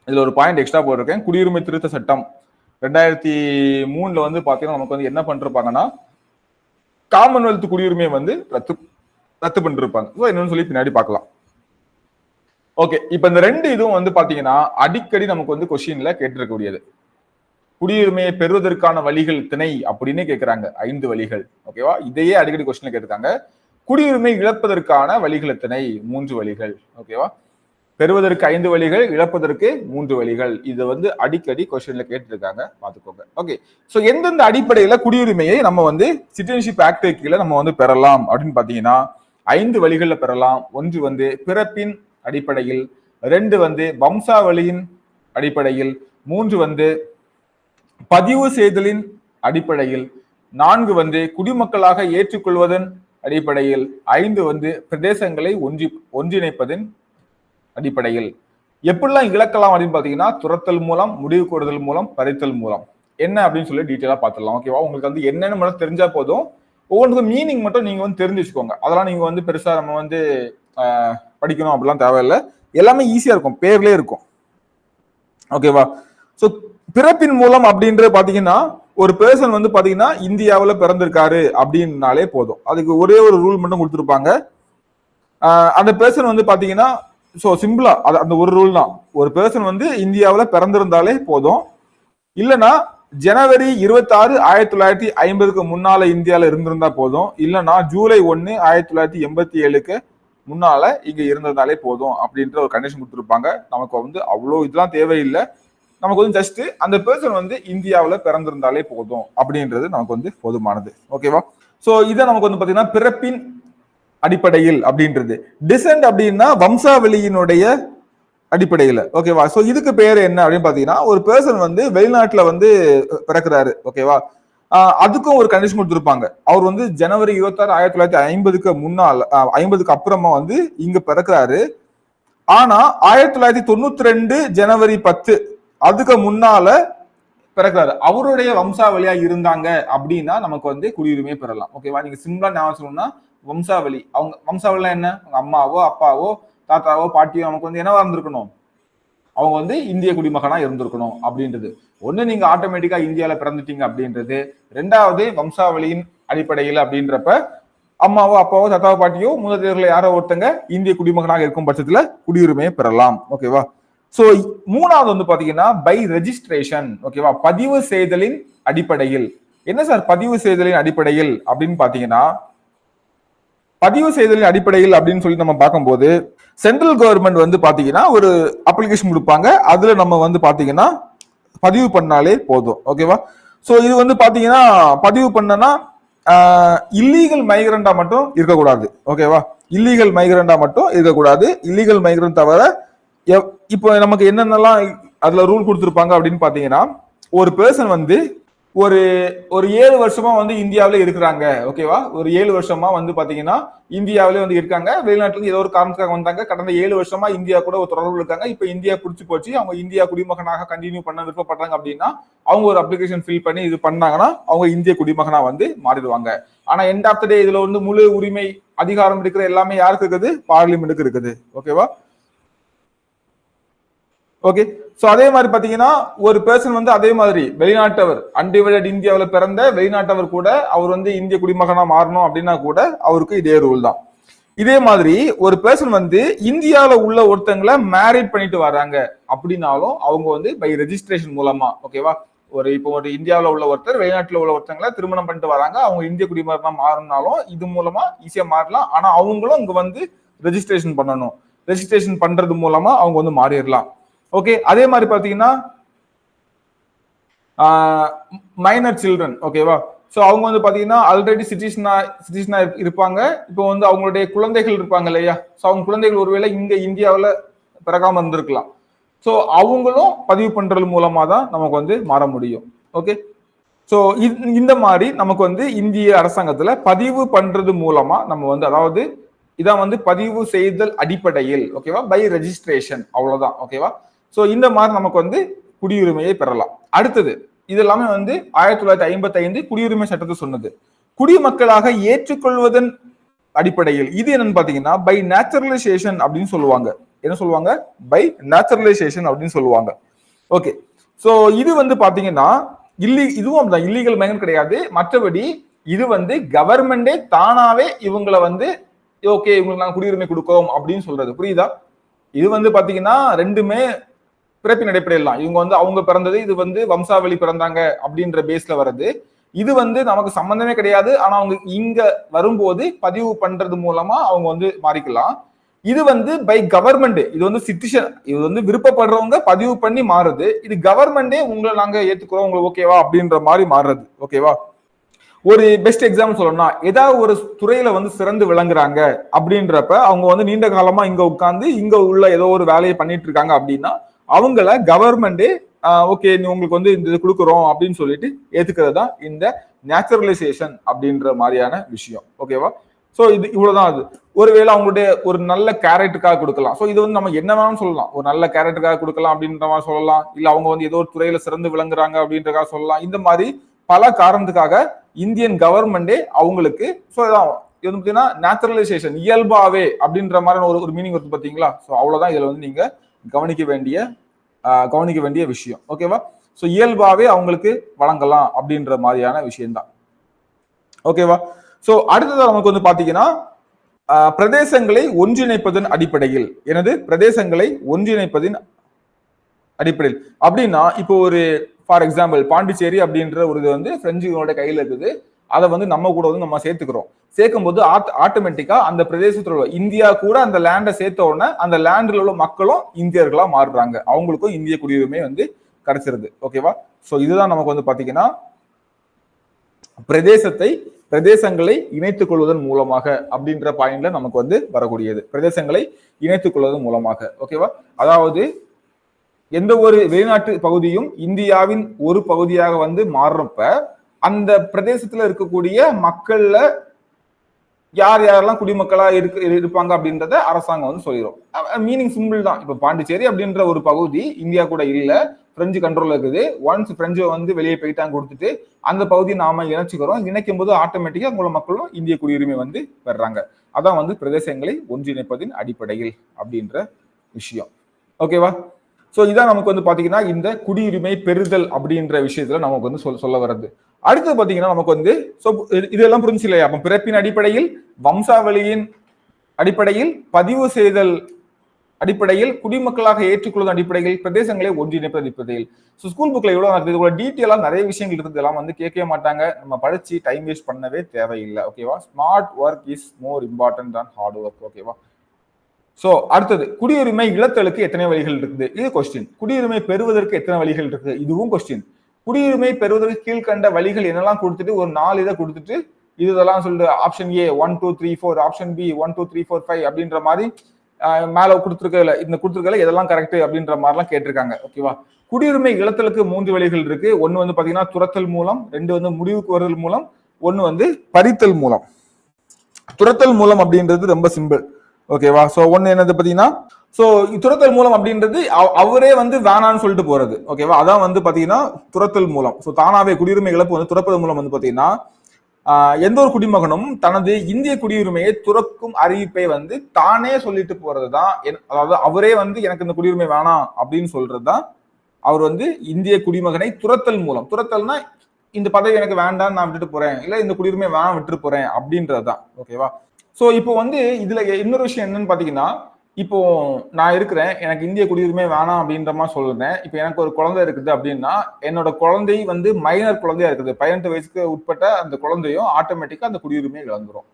இதுல ஒரு பாயிண்ட் எக்ஸ்ட்ரா போட்டிருக்கேன். குடியுரிமை திருத்த சட்டம் 2003 வந்து பாத்தீங்கன்னா நமக்கு வந்து என்ன பண்ணிருப்பாங்கன்னா, காமன்வெல்த் குடியுரிமையை வந்து ரத்து பண்ணிருப்பாங்க. என்னன்னு சொல்லி பின்னாடி பார்க்கலாம். ஓகே, இப்ப இந்த 2 இதுவும் வந்து பாத்தீங்கன்னா அடிக்கடி நமக்கு வந்து கொஸ்டின்ல கேட்டிருக்கக்கூடியது. குடியுரிமையை பெறுவதற்கான வழிகள் திணை அப்படின்னு கேட்கிறாங்க. 5 வழிகள். ஓகேவா? இதையே அடிக்கடி கொஸ்டின்ல கேட்டிருக்காங்க. குடியுரிமை இழப்பதற்கான வழிகள் திணை 3 வழிகள். ஓகேவா? பெறுவதற்கு 5 வழிகள், இழப்பதற்கு 3 வழிகள். இது வந்து அடிக்கடி கொஸ்டின்ல கேட்டிருக்காங்க, பாத்துக்கோங்க. ஓகே, சோ எந்தெந்த அடிப்படையில குடியுரிமையை நம்ம வந்து சிட்டிசன்ஷிப் ஆக்ட் கீழே நம்ம வந்து பெறலாம் அப்படின்னு பாத்தீங்கன்னா 5 வழிகள்ல பெறலாம். 1 வந்து பிறப்பின் அடிப்படையில், 2 வந்து வம்சாவளியின் அடிப்படையில், 3 வந்து பதிவு செய்தலின் அடிப்படையில், 4 வந்து குடிமக்களாக ஏற்றுக்கொள்வதன் அடிப்படையில், 5 வந்து பிரதேசங்களை ஒன்றிணைப்பதன் அடிப்படையில். எப்படிலாம் இழக்கலாம் அப்படின்னு பாத்தீங்கன்னா, துரத்தல் மூலம், முடிவு கோருதல் மூலம், பறித்தல் மூலம். என்ன அப்படின்னு சொல்லி டீட்டெயிலா பார்த்துடலாம். ஓகேவா? உங்களுக்கு வந்து என்னன்னு மட்டும் தெரிஞ்சா போதும். ஒவ்வொன்றுக்கும் மீனிங் மட்டும் நீங்க வந்து தெரிஞ்சு வச்சுக்கோங்க. அதெல்லாம் நீங்க வந்து பெருசா நம்ம வந்து படிக்கணும் அப்படிலாம் தேவையில்லை. எல்லாமே ஈஸியா இருக்கும், பேர்லயே இருக்கும். ஓகேவா? சோ பிறப்பின் மூலம் அப்படின்றது பாத்தீங்கன்னா, ஒரு பெர்சன் வந்து பாத்தீங்கன்னா இந்தியாவில் பிறந்திருக்காரு அப்படின்னாலே போதும். அதுக்கு ஒரே ஒரு ரூல் மட்டும் கொடுத்துருப்பாங்க. அந்த பெர்சன் வந்து பாத்தீங்கன்னா, சோ சிம்பிளா அந்த ஒரு ரூல் தான். ஒரு பெர்சன் வந்து இந்தியாவில் பிறந்திருந்தாலே போதும். இல்லைன்னா ஜனவரி 26, 1950க்கு முன்னால இந்தியாவில் இருந்திருந்தா போதும். இல்லைன்னா ஜூலை 1, 1987க்கு முன்னால இங்க இருந்திருந்தாலே போதும் அப்படின்ற ஒரு கண்டிஷன் கொடுத்துருப்பாங்க. நமக்கு வந்து அவ்வளோ இதெல்லாம் தேவையில்லை. நமக்கு வந்து ஜஸ்ட் அந்த பெர்சன் வந்து இந்தியாவில் பிறந்திருந்தாலே போதும் அப்படின்றது நமக்கு வந்து போதுமானது. ஓகேவா? சோ இதை நமக்கு வந்து பாத்தீங்கன்னா பிறப்பின் அடிப்படையில் அப்படின்றது. டிசென்ட் அப்படின்னா வம்சாவளியினுடைய அடிப்படையில். ஓகேவா? சோ இதுக்கு பேர் என்ன அப்படின்னு பாத்தீங்கன்னா, ஒரு பெர்சன் வந்து வெளிநாட்டுல வந்து பிறக்கிறாரு. ஓகேவா? அதுக்கும் ஒரு கண்டிஷன் கொடுத்துருப்பாங்க. அவர் வந்து ஜனவரி 26, 1950க்கு முன்னால் 50க்கு அப்புறமா வந்து இங்க பிறக்கிறாரு. ஆனா 1992 ஜனவரி 10 அதுக்கு முன்னால பிறக்கிறாரு. அவருடைய வம்சாவளியா இருந்தாங்க அப்படின்னா நமக்கு வந்து குடியுரிமை பெறலாம். ஓகேவா? நீங்க சிம்பிளா ஞாபகம் சொல்லணும்னா வம்சாவளி, அவங்க வம்சாவளினா என்ன? அம்மாவோ அப்பாவோ தாத்தாவோ பாட்டியோ நமக்கு வந்து என்னவா இருந்திருக்கணும்? அவங்க வந்து இந்திய குடிமகனா இருந்திருக்கணும் அப்படின்றது. ஒண்ணு நீங்க ஆட்டோமேட்டிக்கா இந்தியாவில பிறந்துட்டீங்க அப்படின்றது. 2வது வம்சாவளியின் அடிப்படையில் அப்படின்றப்ப அம்மாவோ அப்பாவோ தாத்தாவோ பாட்டியோ மூதாதையர்கள் யாரோ ஒருத்தங்க இந்திய குடிமகனாக இருக்கும் பட்சத்துல குடியுரிமையை பெறலாம். ஓகேவா? சோ 3வது வந்து பாத்தீங்கன்னா பை ரெஜிஸ்ட்ரேஷன். ஓகேவா? பதிவு செய்தலின் அடிப்படையில். என்ன சார் பதிவு செய்தலின் அடிப்படையில் அப்படின்னு பாத்தீங்கன்னா, பதிவு செய்தலின் அடிப்படையில் அப்படின்னு சொல்லி நம்ம பார்க்கும்போது சென்ட்ரல் கவர்மெண்ட் வந்து பாத்தீங்கன்னா ஒரு அப்ளிகேஷன் கொடுப்பாங்க. அதுல நம்ம வந்து பாத்தீங்கன்னா பதிவு பண்ணாலே போதும். ஓகேவா? சோ இது வந்து பாத்தீங்கன்னா பதிவு பண்ணனா இல்லீகல் மைக்ரண்டா மட்டும் இருக்கக்கூடாது. ஓகேவா? இல்லீகல் மைக்ரண்டா மட்டும் இருக்கக்கூடாது. இல்லீகல் மைக்ரண்ட் தவிர இப்போ நமக்கு என்னென்னலாம் அதுல ரூல் கொடுத்துருப்பாங்க அப்படின்னு பாத்தீங்கன்னா, ஒரு பெர்சன் வந்து ஒரு ஒரு 7 வருஷமா வந்து இந்தியாவில இருக்கிறாங்க. ஓகேவா? ஒரு 7 வருஷமா வந்து பாத்தீங்கன்னா இந்தியாவிலே வந்து இருக்காங்க. வெளிநாட்டுல இருந்து ஏதோ ஒரு காரணத்துக்காக வந்தாங்க. கடந்த 7 வருஷமா இந்தியா கூட ஒரு தொடர்பு இருக்காங்க. இப்ப இந்தியா பிடிச்சு போச்சு. அவங்க இந்தியா குடிமகனாக கண்டினியூ பண்ண விருப்பப்படுறாங்க அப்படின்னா அவங்க ஒரு அப்ளிகேஷன் ஃபில் பண்ணி இது பண்ணாங்கன்னா அவங்க இந்திய குடிமகனா வந்து மாறிடுவாங்க. ஆனா எண்ட் ஆஃப் த டே இதுல வந்து முழு உரிமை அதிகாரம் இருக்கிற எல்லாமே யாருக்கு இருக்குது? பார்லிமெண்ட்டுக்கு இருக்குது. ஓகேவா? ஓகே. சோ அதே மாதிரி பாத்தீங்கன்னா ஒரு பெர்சன் வந்து அதே மாதிரி வெளிநாட்டவர் அன்டிவைடட் இந்தியாவில் பிறந்த வெளிநாட்டவர் கூட அவர் வந்து இந்திய குடிமகனா மாறணும் அப்படின்னா கூட அவருக்கு இதே ரூல் தான். இதே மாதிரி ஒரு பெர்சன் வந்து இந்தியாவில உள்ள ஒருத்தங்களை மேரிட் பண்ணிட்டு வராங்க அப்படின்னாலும் அவங்க வந்து பை ரெஜிஸ்ட்ரேஷன் மூலமா, ஓகேவா? இப்போ ஒரு இந்தியாவில உள்ள ஒருத்தர் வெளிநாட்டுல உள்ள ஒருத்தங்களை திருமணம் பண்ணிட்டு வராங்க, அவங்க இந்திய குடிமகனா மாறினாலும் இது மூலமா ஈஸியா மாறலாம். ஆனா அவங்களும் இங்க வந்து ரெஜிஸ்ட்ரேஷன் பண்ணணும். ரெஜிஸ்ட்ரேஷன் பண்றது மூலமா அவங்க வந்து மாறிடலாம். ஓகே. அதே மாதிரி பாத்தீங்கன்னா மைனர் சில்ட்ரன், ஓகேவா? சோ அவங்க வந்து பாத்தீங்கன்னா ஆல்ரெடி சிட்டிசனா இருப்பாங்க. இப்போ வந்து அவங்களுடைய குழந்தைகள் இருப்பாங்க இல்லையா? சோ அவங்க குழந்தைகள் ஒருவேளை இங்க இந்தியாவில பிறகாம இருந்திருக்கலாம். சோ அவங்களும் பதிவு பண்றது மூலமா தான் நமக்கு வந்து மாற முடியும். ஓகே. சோ இந்த மாதிரி நமக்கு வந்து இந்திய அரசாங்கத்துல பதிவு பண்றது மூலமா நம்ம வந்து அதாவது இதான் வந்து பதிவு செய்தல் அடிப்படையில், ஓகேவா? பை ரெஜிஸ்ட்ரேஷன், அவ்வளவுதான். ஓகேவா? சோ இந்த மாதிரி நமக்கு வந்து குடியுரிமையை பெறலாம். அடுத்தது இது எல்லாமே வந்து 1955 குடியுரிமை சட்டத்தை சொன்னது. குடிமக்களாக ஏற்றுக்கொள்வதன் அடிப்படையில் இது என்னன்னு பாத்தீங்கன்னா பை நேச்சுரலைசேஷன் அப்படின்னு சொல்லுவாங்க. என்ன சொல்லுவாங்க? பை நேச்சுரலைசேஷன் அப்படின்னு சொல்லுவாங்க. ஓகே. சோ இது வந்து பாத்தீங்கன்னா இதுவும் அப்படிதான், இல்லீகல் மைக்ரண்ட் கிடையாது. மற்றபடி இது வந்து கவர்மெண்டே தானாவே இவங்களை வந்து ஓகே இவங்களுக்கு நாங்க குடியுரிமை கொடுக்கோம் அப்படின்னு சொல்றது. புரியுதா? இது வந்து பாத்தீங்கன்னா ரெண்டுமே பிறப்பின் அடிப்படையில் தான். இவங்க வந்து அவங்க பிறந்தது இது வந்து வம்சாவளி பிறந்தாங்க அப்படின்ற பேஸ்ல வருது. இது வந்து நமக்கு சம்பந்தமே கிடையாது. ஆனா அவங்க இங்க வரும்போது பதிவு பண்றது மூலமா அவங்க வந்து மாறிக்கலாம். இது வந்து பை கவர்மெண்ட், இது வந்து சிட்டிசன், இது வந்து விருப்பப்படுறவங்க பதிவு பண்ணி மாறுது. இது கவர்மெண்டே உங்களை நாங்க ஏத்துக்கிறோம், உங்களுக்கு ஓகேவா அப்படின்ற மாதிரி மாறுறது. ஓகேவா? ஒரு பெஸ்ட் எக்ஸாம்பிள் சொல்லணும்னா ஏதாவது ஒரு துறையில வந்து சிறந்து விளங்குறாங்க அப்படின்றப்ப அவங்க வந்து நீண்ட காலமா இங்க உட்கார்ந்து இங்க உள்ள ஏதோ ஒரு வேலையை பண்ணிட்டு இருக்காங்க அப்படின்னா அவங்கள கவர்மெண்டே ஓகே உங்களுக்கு வந்து இந்த இது கொடுக்குறோம் அப்படின்னு சொல்லிட்டு ஏத்துக்கிறது தான் இந்த நேச்சுரலைசேஷன் அப்படின்ற மாதிரியான விஷயம். ஓகேவா? சோ இது இவ்வளவுதான். அது ஒருவேளை அவங்களுடைய ஒரு நல்ல கேரக்டருக்காக கொடுக்கலாம். சோ இது வந்து நம்ம என்ன வேணாலும் சொல்லலாம். ஒரு நல்ல கேரக்டருக்காக கொடுக்கலாம் அப்படின்ற மாதிரி சொல்லலாம். இல்ல அவங்க வந்து ஏதோ ஒரு துறையில சிறந்து விளங்குறாங்க அப்படின்றக்காக சொல்லலாம். இந்த மாதிரி பல காரணத்துக்காக இந்தியன் கவர்மெண்டே அவங்களுக்கு நேச்சுரலைசேஷன் இயல்பாவே அப்படின்ற மாதிரி ஒரு மீனிங் வருது பாத்தீங்களா? சோ அவ்வளவுதான் இதுல வந்து நீங்க கவனிக்க வேண்டிய விஷயம். ஓகேவா? சோ இயல்பாவே அவங்களுக்கு வழங்கலாம் அப்படின்ற மாதிரியான விஷயம் தான். ஓகேவா? சோ அடுத்தது நமக்கு வந்து பாத்தீங்கன்னா பிரதேசங்களை ஒன்றிணைப்பதன் அடிப்படையில், எனது பிரதேசங்களை ஒன்றிணைப்பதின் அடிப்படையில் அப்படின்னா இப்போ ஒரு ஃபார் எக்ஸாம்பிள் பாண்டிச்சேரி அப்படின்ற ஒரு இது வந்து பிரெஞ்சுகளோட கையில இருக்குது. அதை வந்து நம்ம கூட வந்து நம்ம சேர்த்துக்கிறோம். சேர்க்கும் போது ஆட்டோமேட்டிக்கா அந்த பிரதேசத்துல உள்ள இந்தியா கூட அந்த லேண்டை சேர்த்த உடனே அந்த லேண்ட்ல உள்ள மக்களும் இந்தியர்களா மாறுறாங்க. அவங்களுக்கும் இந்திய குடியுரிமை வந்து கிடைச்சிருது. ஓகேவா? சோ இதுதான் நமக்கு வந்து பாத்தீங்கன்னா பிரதேசங்களை இணைத்துக் கொள்வதன் மூலமாக அப்படின்ற பாயிண்ட்ல நமக்கு வந்து வரக்கூடியது. பிரதேசங்களை இணைத்துக் கொள்வதன் மூலமாக. ஓகேவா? அதாவது எந்த ஒரு வெளிநாட்டு பகுதியும் இந்தியாவின் ஒரு பகுதியாக வந்து மாறுறப்ப அந்த பிரதேசத்துல இருக்கக்கூடிய மக்கள்ல யார் யாரெல்லாம் குடிமக்களா இருப்பாங்க அப்படின்றத அரசாங்கம் வந்து சொல்லிடும். மீனிங் சிம்பிள் தான். இப்ப பாண்டிச்சேரி அப்படின்ற ஒரு பகுதி இந்தியா கூட இல்ல, பிரெஞ்சு கண்ட்ரோல் இருக்குது. ஒன்ஸ் பிரெஞ்சு வந்து வெளியே போயிட்டாங்க கொடுத்துட்டு அந்த பகுதியை நாம இணைச்சுக்கிறோம். இணைக்கும் போது ஆட்டோமேட்டிக்கா உங்கள மக்களும் இந்திய குடியுரிமை வந்து பெறாங்க. அதான் வந்து பிரதேசங்களை ஒன்றிணைப்பதின் அடிப்படையில் அப்படின்ற விஷயம். ஓகேவா? சோ இதான் நமக்கு வந்து பாத்தீங்கன்னா இந்த குடியுரிமை பெறுதல் அப்படின்ற விஷயத்துல நமக்கு வந்து சொல்ல வர்றது. அடுத்து பாத்தீங்கன்னா நமக்கு வந்து இதெல்லாம் புரிஞ்சு இல்லையா? அப்ப பிறப்பின் அடிப்படையில், வம்சாவளியின் அடிப்படையில், பதிவு செய்தல் அடிப்படையில், குடிமக்களாக ஏற்றுக்கொள்ளும் அடிப்படையில், பிரதேசங்களை ஒன்றிணைப்பது அடிப்படையில். ஸோ ஸ்கூல் புக்ல எவ்வளவு நடக்குது, இதோட டீட்டெயிலா நிறைய விஷயங்கள் இருக்குது. இதெல்லாம் வந்து கேட்கவே மாட்டாங்க. நம்ம படிச்சு டைம் வேஸ்ட் பண்ணவே தேவையில்லை. ஓகேவா? Smart work is more important தான் ஹார்ட் ஒர்க். ஓகேவா? சோ அடுத்தது, குடியுரிமை இழத்தலுக்கு எத்தனை வழிகள் இருக்குது? இது கொஸ்டின். குடியுரிமை பெறுவதற்கு எத்தனை வழிகள் இருக்கு? இதுவும் கொஸ்டின். குடியுரிமை பெறுவதற்கு கீழ்கண்ட வழிகள் என்னெல்லாம் கொடுத்துட்டு ஒரு 4 இதை கொடுத்துட்டு இதெல்லாம் சொல்லிட்டு ஆப்ஷன் ஏ 1 2 3 4, ஆப்ஷன் பி 1 2 3 4 5 அப்படின்ற மாதிரி மேல கொடுத்துருக்கல, இந்த கொடுத்துருக்கல எதெல்லாம் கரெக்ட் அப்படின்ற மாதிரிலாம் கேட்டிருக்காங்க. ஓகேவா? குடியுரிமை இழத்தலுக்கு 3 வழிகள் இருக்கு. ஒன்னு வந்து பாத்தீங்கன்னா துரத்தல் மூலம், 2 வந்து முடிவுக்கு வருதல் மூலம், 1 வந்து பறித்தல் மூலம். துரத்தல் மூலம் அப்படின்றது ரொம்ப சிம்பிள். ஓகேவா? சோ ஒன்னு என்னது பாத்தீங்கன்னா, சோ துரத்தல் மூலம் அப்படின்றது அவரே வந்து வேணான்னு சொல்லிட்டு போறது. ஓகேவா? அதான் வந்து பாத்தீங்கன்னா துரத்தல் மூலம். சோ தானாவே குடியுரிமை இழப்பு வந்து துறப்பது மூலம் வந்து பாத்தீங்கன்னா, எந்த ஒரு குடிமகனும் தனது இந்திய குடியுரிமையை துறக்கும் அறிவிப்பை வந்து தானே சொல்லிட்டு போறதுதான். அதாவது அவரே வந்து எனக்கு இந்த குடியுரிமை வேணாம் அப்படின்னு சொல்றதுதான் அவர் வந்து இந்திய குடிமகனை துரத்தல் மூலம். துரத்தல்னா இந்த பதவி எனக்கு வேண்டாம், நான் விட்டுட்டு போறேன், இல்ல இந்த குடியுரிமை வேணாம் விட்டுட்டு போறேன் அப்படின்றதுதான். ஓகேவா? சோ இப்போ வந்து இதுல இன்னொரு விஷயம் என்னன்னு பாத்தீங்கன்னா, இப்போ நான் இருக்கிறேன், எனக்கு இந்திய குடியுரிமை வேணாம் அப்படின்ற மாதிரி சொல்றேன். இப்போ எனக்கு ஒரு குழந்தை இருக்குது அப்படின்னா, என்னோட குழந்தை வந்து மைனர் குழந்தையா இருக்குது, 18 வயசுக்கு உட்பட்ட அந்த குழந்தையும் ஆட்டோமேட்டிக்கா அந்த குடியுரிமையை இழந்துரும்.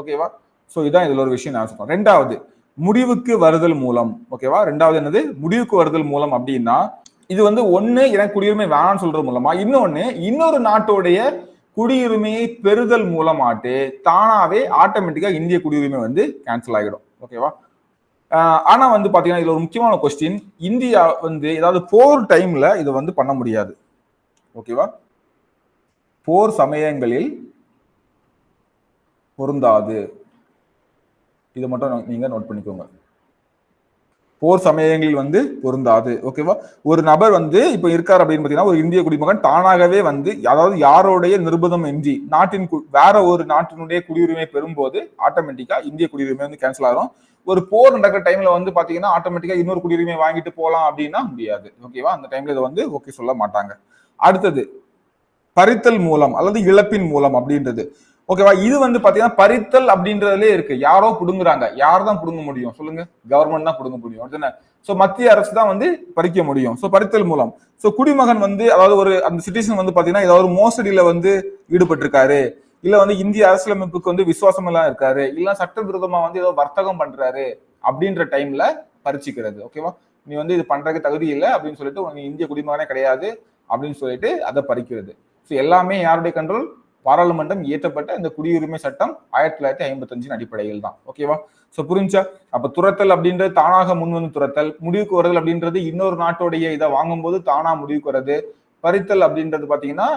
ஓகேவா? சோ இதான் இதுல ஒரு விஷயம் நான் சொல்றேன். ரெண்டாவது, முடிவுக்கு வருதல் மூலம். ஓகேவா? ரெண்டாவது என்னது, முடிவுக்கு வருதல் மூலம் அப்படின்னா, இது வந்து ஒண்ணு எனக்கு குடியுரிமை வேணாம்னு சொல்றது மூலமா, இன்னொன்னு இன்னொரு நாட்டோடைய குடியுரிமையை பெறுதல் மூலமாட்டு தானாவே ஆட்டோமேட்டிக்கா இந்திய குடியுரிமை வந்து கேன்சல் ஆகிடும். ஓகேவா? ஆனா வந்து பாத்தீங்கன்னா இதுல ஒரு முக்கியமான கொஸ்டின், இந்தியா வந்து ஏதாவது போர் டைம்ல இதை வந்து பண்ண முடியாது. ஓகேவா? போர் சமயங்களில் பொருந்தாது. இதை மட்டும் நீங்க நோட் பண்ணிக்கோங்க. போர் சமயங்களில் வந்து பொருந்தாது. ஓகேவா? ஒரு நபர் வந்து இப்ப இருக்காரு அப்படின்னு பாத்தீங்கன்னா, ஒரு இந்திய குடிமகன் தானாகவே வந்து, அதாவது யாரோடைய நிர்பந்தம் இன்றி நாட்டின் வேற ஒரு நாட்டினுடைய குடியுரிமை பெறும்போது ஆட்டோமேட்டிக்கா இந்திய குடியுரிமை வந்து கேன்சல் ஆகும். ஒரு போர் நடக்கிற டைம்ல வந்து பாத்தீங்கன்னா ஆட்டோமேட்டிக்கா இன்னொரு குடியுரிமை வாங்கிட்டு போலாம் அப்படின்னா முடியாது. ஓகேவா? அந்த டைம்ல இதை வந்து ஓகே சொல்ல மாட்டாங்க. அடுத்தது, பறித்தல் மூலம் அல்லது இழப்பின் மூலம் அப்படின்றது. ஓகேவா? இது வந்து பாத்தீங்கன்னா பறித்தல் அப்படின்றதுலே இருக்கு. யாரோ புடுங்குறாங்க. யார் தான் புடுங்க முடியும் சொல்லுங்க? கவர்மெண்ட் தான் புடுங்க முடியும். சோ மத்திய அரசு தான் வந்து பறிக்க முடியும். சோ பறித்தல் மூலம். சோ குடிமகன் வந்து, அதாவது ஒரு அந்த சிட்டிசன் வந்து பாத்தீங்கன்னா ஏதாவது ஒரு மோசடியில வந்து ஈடுபட்டு இருக்காரு, இல்ல வந்து இந்திய அரசியலமைப்புக்கு வந்து விசுவாசம் எல்லாம் இருக்காரு, இல்ல சட்டவிரோதமா வந்து ஏதோ வர்த்தகம் பண்றாரு அப்படின்ற டைம்ல பறிச்சுக்கிறது. ஓகேவா? நீ வந்து இது பண்றதுக்கு தகுதி இல்லை அப்படின்னு சொல்லிட்டு, நீ இந்திய குடிமகனே கிடையாது அப்படின்னு சொல்லிட்டு அதை பறிக்கிறது. ஸோ எல்லாமே யாருடைய கண்ட்ரோல்? பாராளுமன்றம் இயற்றப்பட்ட இந்த குடியுரிமை சட்டம் 1955 அடிப்படையில் தான். ஓகேவா? சோ புரிஞ்சா? அப்ப துரத்தல் அப்படின்றது தானாக முன் வந்து துரத்தல், முடிவுக்கு வருதல் அப்படின்றது இன்னொரு நாட்டோடைய இதை வாங்கும்போது தானா முடிவுக்கு வருது, பறித்தல் அப்படின்றது பாத்தீங்கன்னா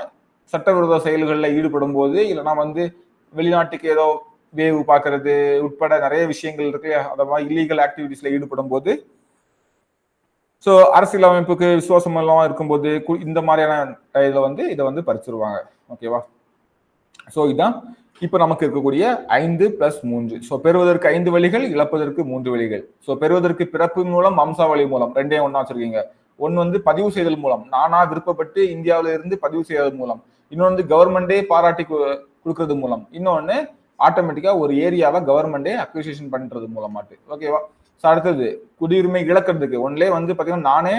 சட்டவிரோத செயல்களில் ஈடுபடும் போது, இல்லைன்னா வந்து வெளிநாட்டுக்கு ஏதோ வேவு பார்க்கறது உட்பட நிறைய விஷயங்கள் இருக்கு, அந்த மாதிரி இல்லீகல் ஆக்டிவிட்டிஸ்ல ஈடுபடும் போது, சோ அரசியலமைப்புக்கு விசுவாசம் எல்லாம் இருக்கும்போது இந்த மாதிரியான இதை வந்து பறிச்சிருவாங்க. ஓகேவா? சோ இதுதான் இப்ப நமக்கு இருக்கக்கூடிய 5+3. சோ பெறுவதற்கு 5 வழிகள், இழப்பதற்கு 3 வழிகள். சோ பெறுவதற்கு பிறப்பு மூலம், வம்சாவளி மூலம், ரெண்டையும் ஒண்ணா வச்சிருக்கீங்க. ஒன்னு வந்து பதிவு செய்தல் மூலம், நானா விருப்பப்பட்டு இந்தியாவில இருந்து பதிவு செய்தல் மூலம், இன்னொன்று கவர்மெண்டே பாராட்டி கொடுக்கறது மூலம், இன்னொன்னு ஆட்டோமேட்டிக்கா ஒரு ஏரியாவை கவர்மெண்டே அக்விசிஷன் பண்றது மூலமாட்டு. ஓகேவா? அடுத்தது, குடியுரிமை இழக்கிறதுக்கு ஒன்லே வந்து பாத்தீங்கன்னா நானே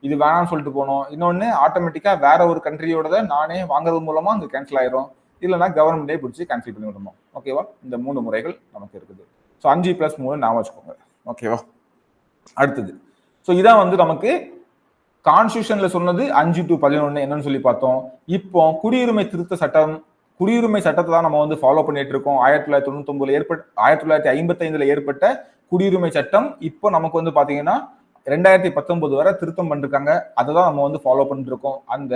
இது வேணாம்னு சொல்லிட்டு போனோம், இன்னொன்னு ஆட்டோமேட்டிக்கா வேற ஒரு கண்ட்ரியோட நானே வாங்குறது மூலமா அங்க கேன்சல் ஆயிரும், இல்லைன்னா கவர்மெண்டே பிடிச்சி கேன்சல் பண்ணி விடணும். ஓகேவா? இந்த 3 முறைகள் நமக்கு இருக்குது. ஸோ 5+3 ஞாபகம் வச்சுக்கோங்க. ஓகேவா? அடுத்தது, ஸோ இதான் வந்து நமக்கு கான்ஸ்டியூஷன்ல சொன்னது 5 to 11 என்னன்னு சொல்லி பார்த்தோம். இப்போ குடியுரிமை திருத்த சட்டம், குடியுரிமை சட்டத்தை தான் நம்ம வந்து ஃபாலோ பண்ணிட்டு இருக்கோம். 1999 1955 ஏற்பட்ட குடியுரிமை சட்டம் இப்போ நமக்கு வந்து பாத்தீங்கன்னா 2019 வரை திருத்தம் பண்ணிருக்காங்க. அதை தான் நம்ம வந்து ஃபாலோ பண்ணிட்டு இருக்கோம். அந்த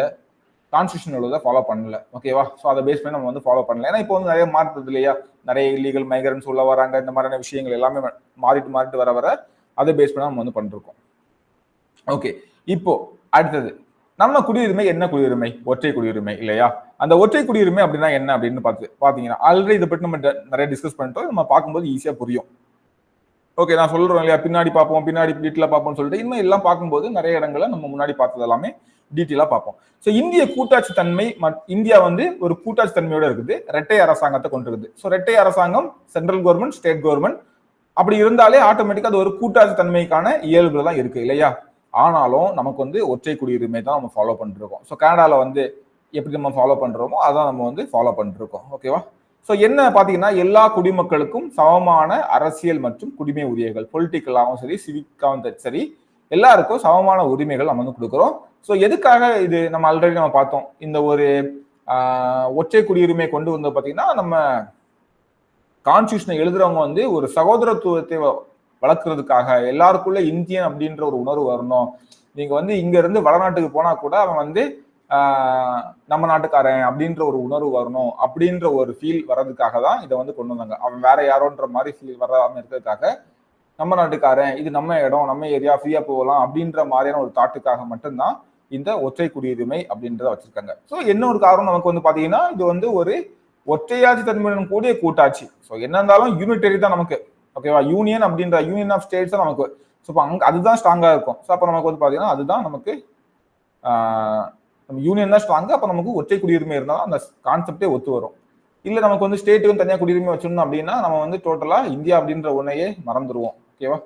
கான்ஸ்டியூஷன் உள்ளதை ஃபாலோ பண்ணல. ஓகேவா? ஸோ அதை பேஸ் பண்ணி நம்ம வந்து ஃபாலோ பண்ணல. ஏன்னா இப்போ வந்து நிறைய மாறுறது இல்லையா, நிறைய இல்லீகல் மைக்ரன்ஸ் உள்ள வராங்க, இந்த மாதிரியான விஷயங்கள் எல்லாமே மாறிட்டு வர அதை பேஸ் பண்ணி நம்ம வந்து பண்ணிருக்கோம். ஓகே, இப்போ அடுத்தது, நம்ம குடியுரிமை என்ன குடியுரிமை? ஒற்றை குடியுரிமை இல்லையா? அந்த ஒற்றை குடியுரிமை அப்படின்னா என்ன அப்படின்னு பாத்தீங்கன்னா ஆல்ரெடி இதை பற்றி நம்ம நிறைய டிஸ்கஸ் பண்ணிட்டோம். நம்ம பார்க்கும்போது ஈஸியா புரியும். ஓகே, நான் சொல்றேன் இல்லையா, பின்னாடி பார்ப்போம், பின்னாடி டீட்டெயிலா பார்ப்போம்னு சொல்லிட்டு இன்னும் எல்லாம் பார்க்கும்போது நிறைய இடங்களை நம்ம முன்னாடி பார்த்தது எல்லாமே டீட்டெயிலா பார்ப்போம். ஸோ இந்திய கூட்டாட்சி தன்மை, இந்தியா வந்து ஒரு கூட்டாட்சி தன்மையோட இருக்குது, இரட்டை அரசாங்கத்தை கொண்டிருக்குது. ஸோ இரட்டை அரசாங்கம், சென்ட்ரல் கவர்மெண்ட், ஸ்டேட் கவர்மெண்ட், அப்படி இருந்தாலே ஆட்டோமேட்டிக்கா அது ஒரு கூட்டாட்சி தன்மைக்கான இயல்புல தான் இருக்கு இல்லையா. ஆனாலும் நமக்கு வந்து ஒற்றை குடியுரிமை தான் நம்ம ஃபாலோ பண்ணிட்டு இருக்கோம். ஸோ கனடால வந்து எப்படி நம்ம ஃபாலோ பண்றோமோ அதான் நம்ம வந்து ஃபாலோ பண்ணிட்டு இருக்கோம். ஓகேவா. ஸோ என்ன பாத்தீங்கன்னா எல்லா குடிமக்களுக்கும் சமமான அரசியல் மற்றும் குடிமை உரிமைகள், பொலிட்டிக்கலாகவும் சரி சிவிக்காகவும் சரி எல்லாருக்கும் சமமான உரிமைகள் நம்ம வந்து கொடுக்குறோம். ஸோ எதுக்காக இது நம்ம ஆல்ரெடி நம்ம பார்த்தோம். இந்த ஒரு ஒற்றை குடியுரிமை கொண்டு வந்து பாத்தீங்கன்னா நம்ம கான்ஸ்டியூஷனை எழுதுறவங்க வந்து ஒரு சகோதரத்துவத்தை வளர்க்கறதுக்காக, எல்லாருக்குள்ள இந்தியன் அப்படின்ற ஒரு உணர்வு வரணும். நீங்க வந்து இங்க இருந்து வடநாட்டுக்கு போனா கூட அவன் வந்து நம்ம நாட்டுக்காரன் அப்படின்ற ஒரு உணர்வு வரணும் அப்படின்ற ஒரு ஃபீல் வர்றதுக்காக தான் இதை வந்து கொண்டு வந்தாங்க. அவன் வேற யாரோன்ற மாதிரி ஃபீல் வராம இருக்கிறதுக்காக நம்ம நாட்டுக்காரன், இது நம்ம இடம், நம்ம ஏரியா, ஃப்ரீயா போகலாம் அப்படின்ற மாதிரியான ஒரு தாட்டுக்காக மட்டும்தான் இந்த ஒற்றை குடியுரிமை அப்படின்றத வச்சிருக்காங்க. ஸோ என்ன ஒரு காரணம் நமக்கு வந்து பாத்தீங்கன்னா இது வந்து ஒரு ஒற்றையாட்சி தன்மையுடன் கூடிய கூட்டாட்சி. ஸோ என்ன இருந்தாலும் யூனிட்டரி தான் நமக்கு. ஓகேவா. யூனியன் அப்படின்ற யூனியன் ஆஃப் ஸ்டேட்ஸ் தான் நமக்கு. ஸோ அங்க அதுதான் ஸ்ட்ராங்கா இருக்கும். ஸோ அப்போ நமக்கு வந்து பாத்தீங்கன்னா அதுதான் நமக்கு நம்ம யூனியன் தான் ஸ்ட்ராங்கு. அப்போ நமக்கு ஒற்றை குடியுரிமை இருந்தாலும் அந்த கான்செப்டே ஒத்து வரும். இல்லை நமக்கு வந்து ஸ்டேட்டுக்கும் தனியாக குடியுரிமை வச்சிருந்தோம் அப்படின்னா நம்ம வந்து டோட்டலா இந்தியா அப்படின்ற ஒன்னையே மறந்துடுவோம். ஓகேவா.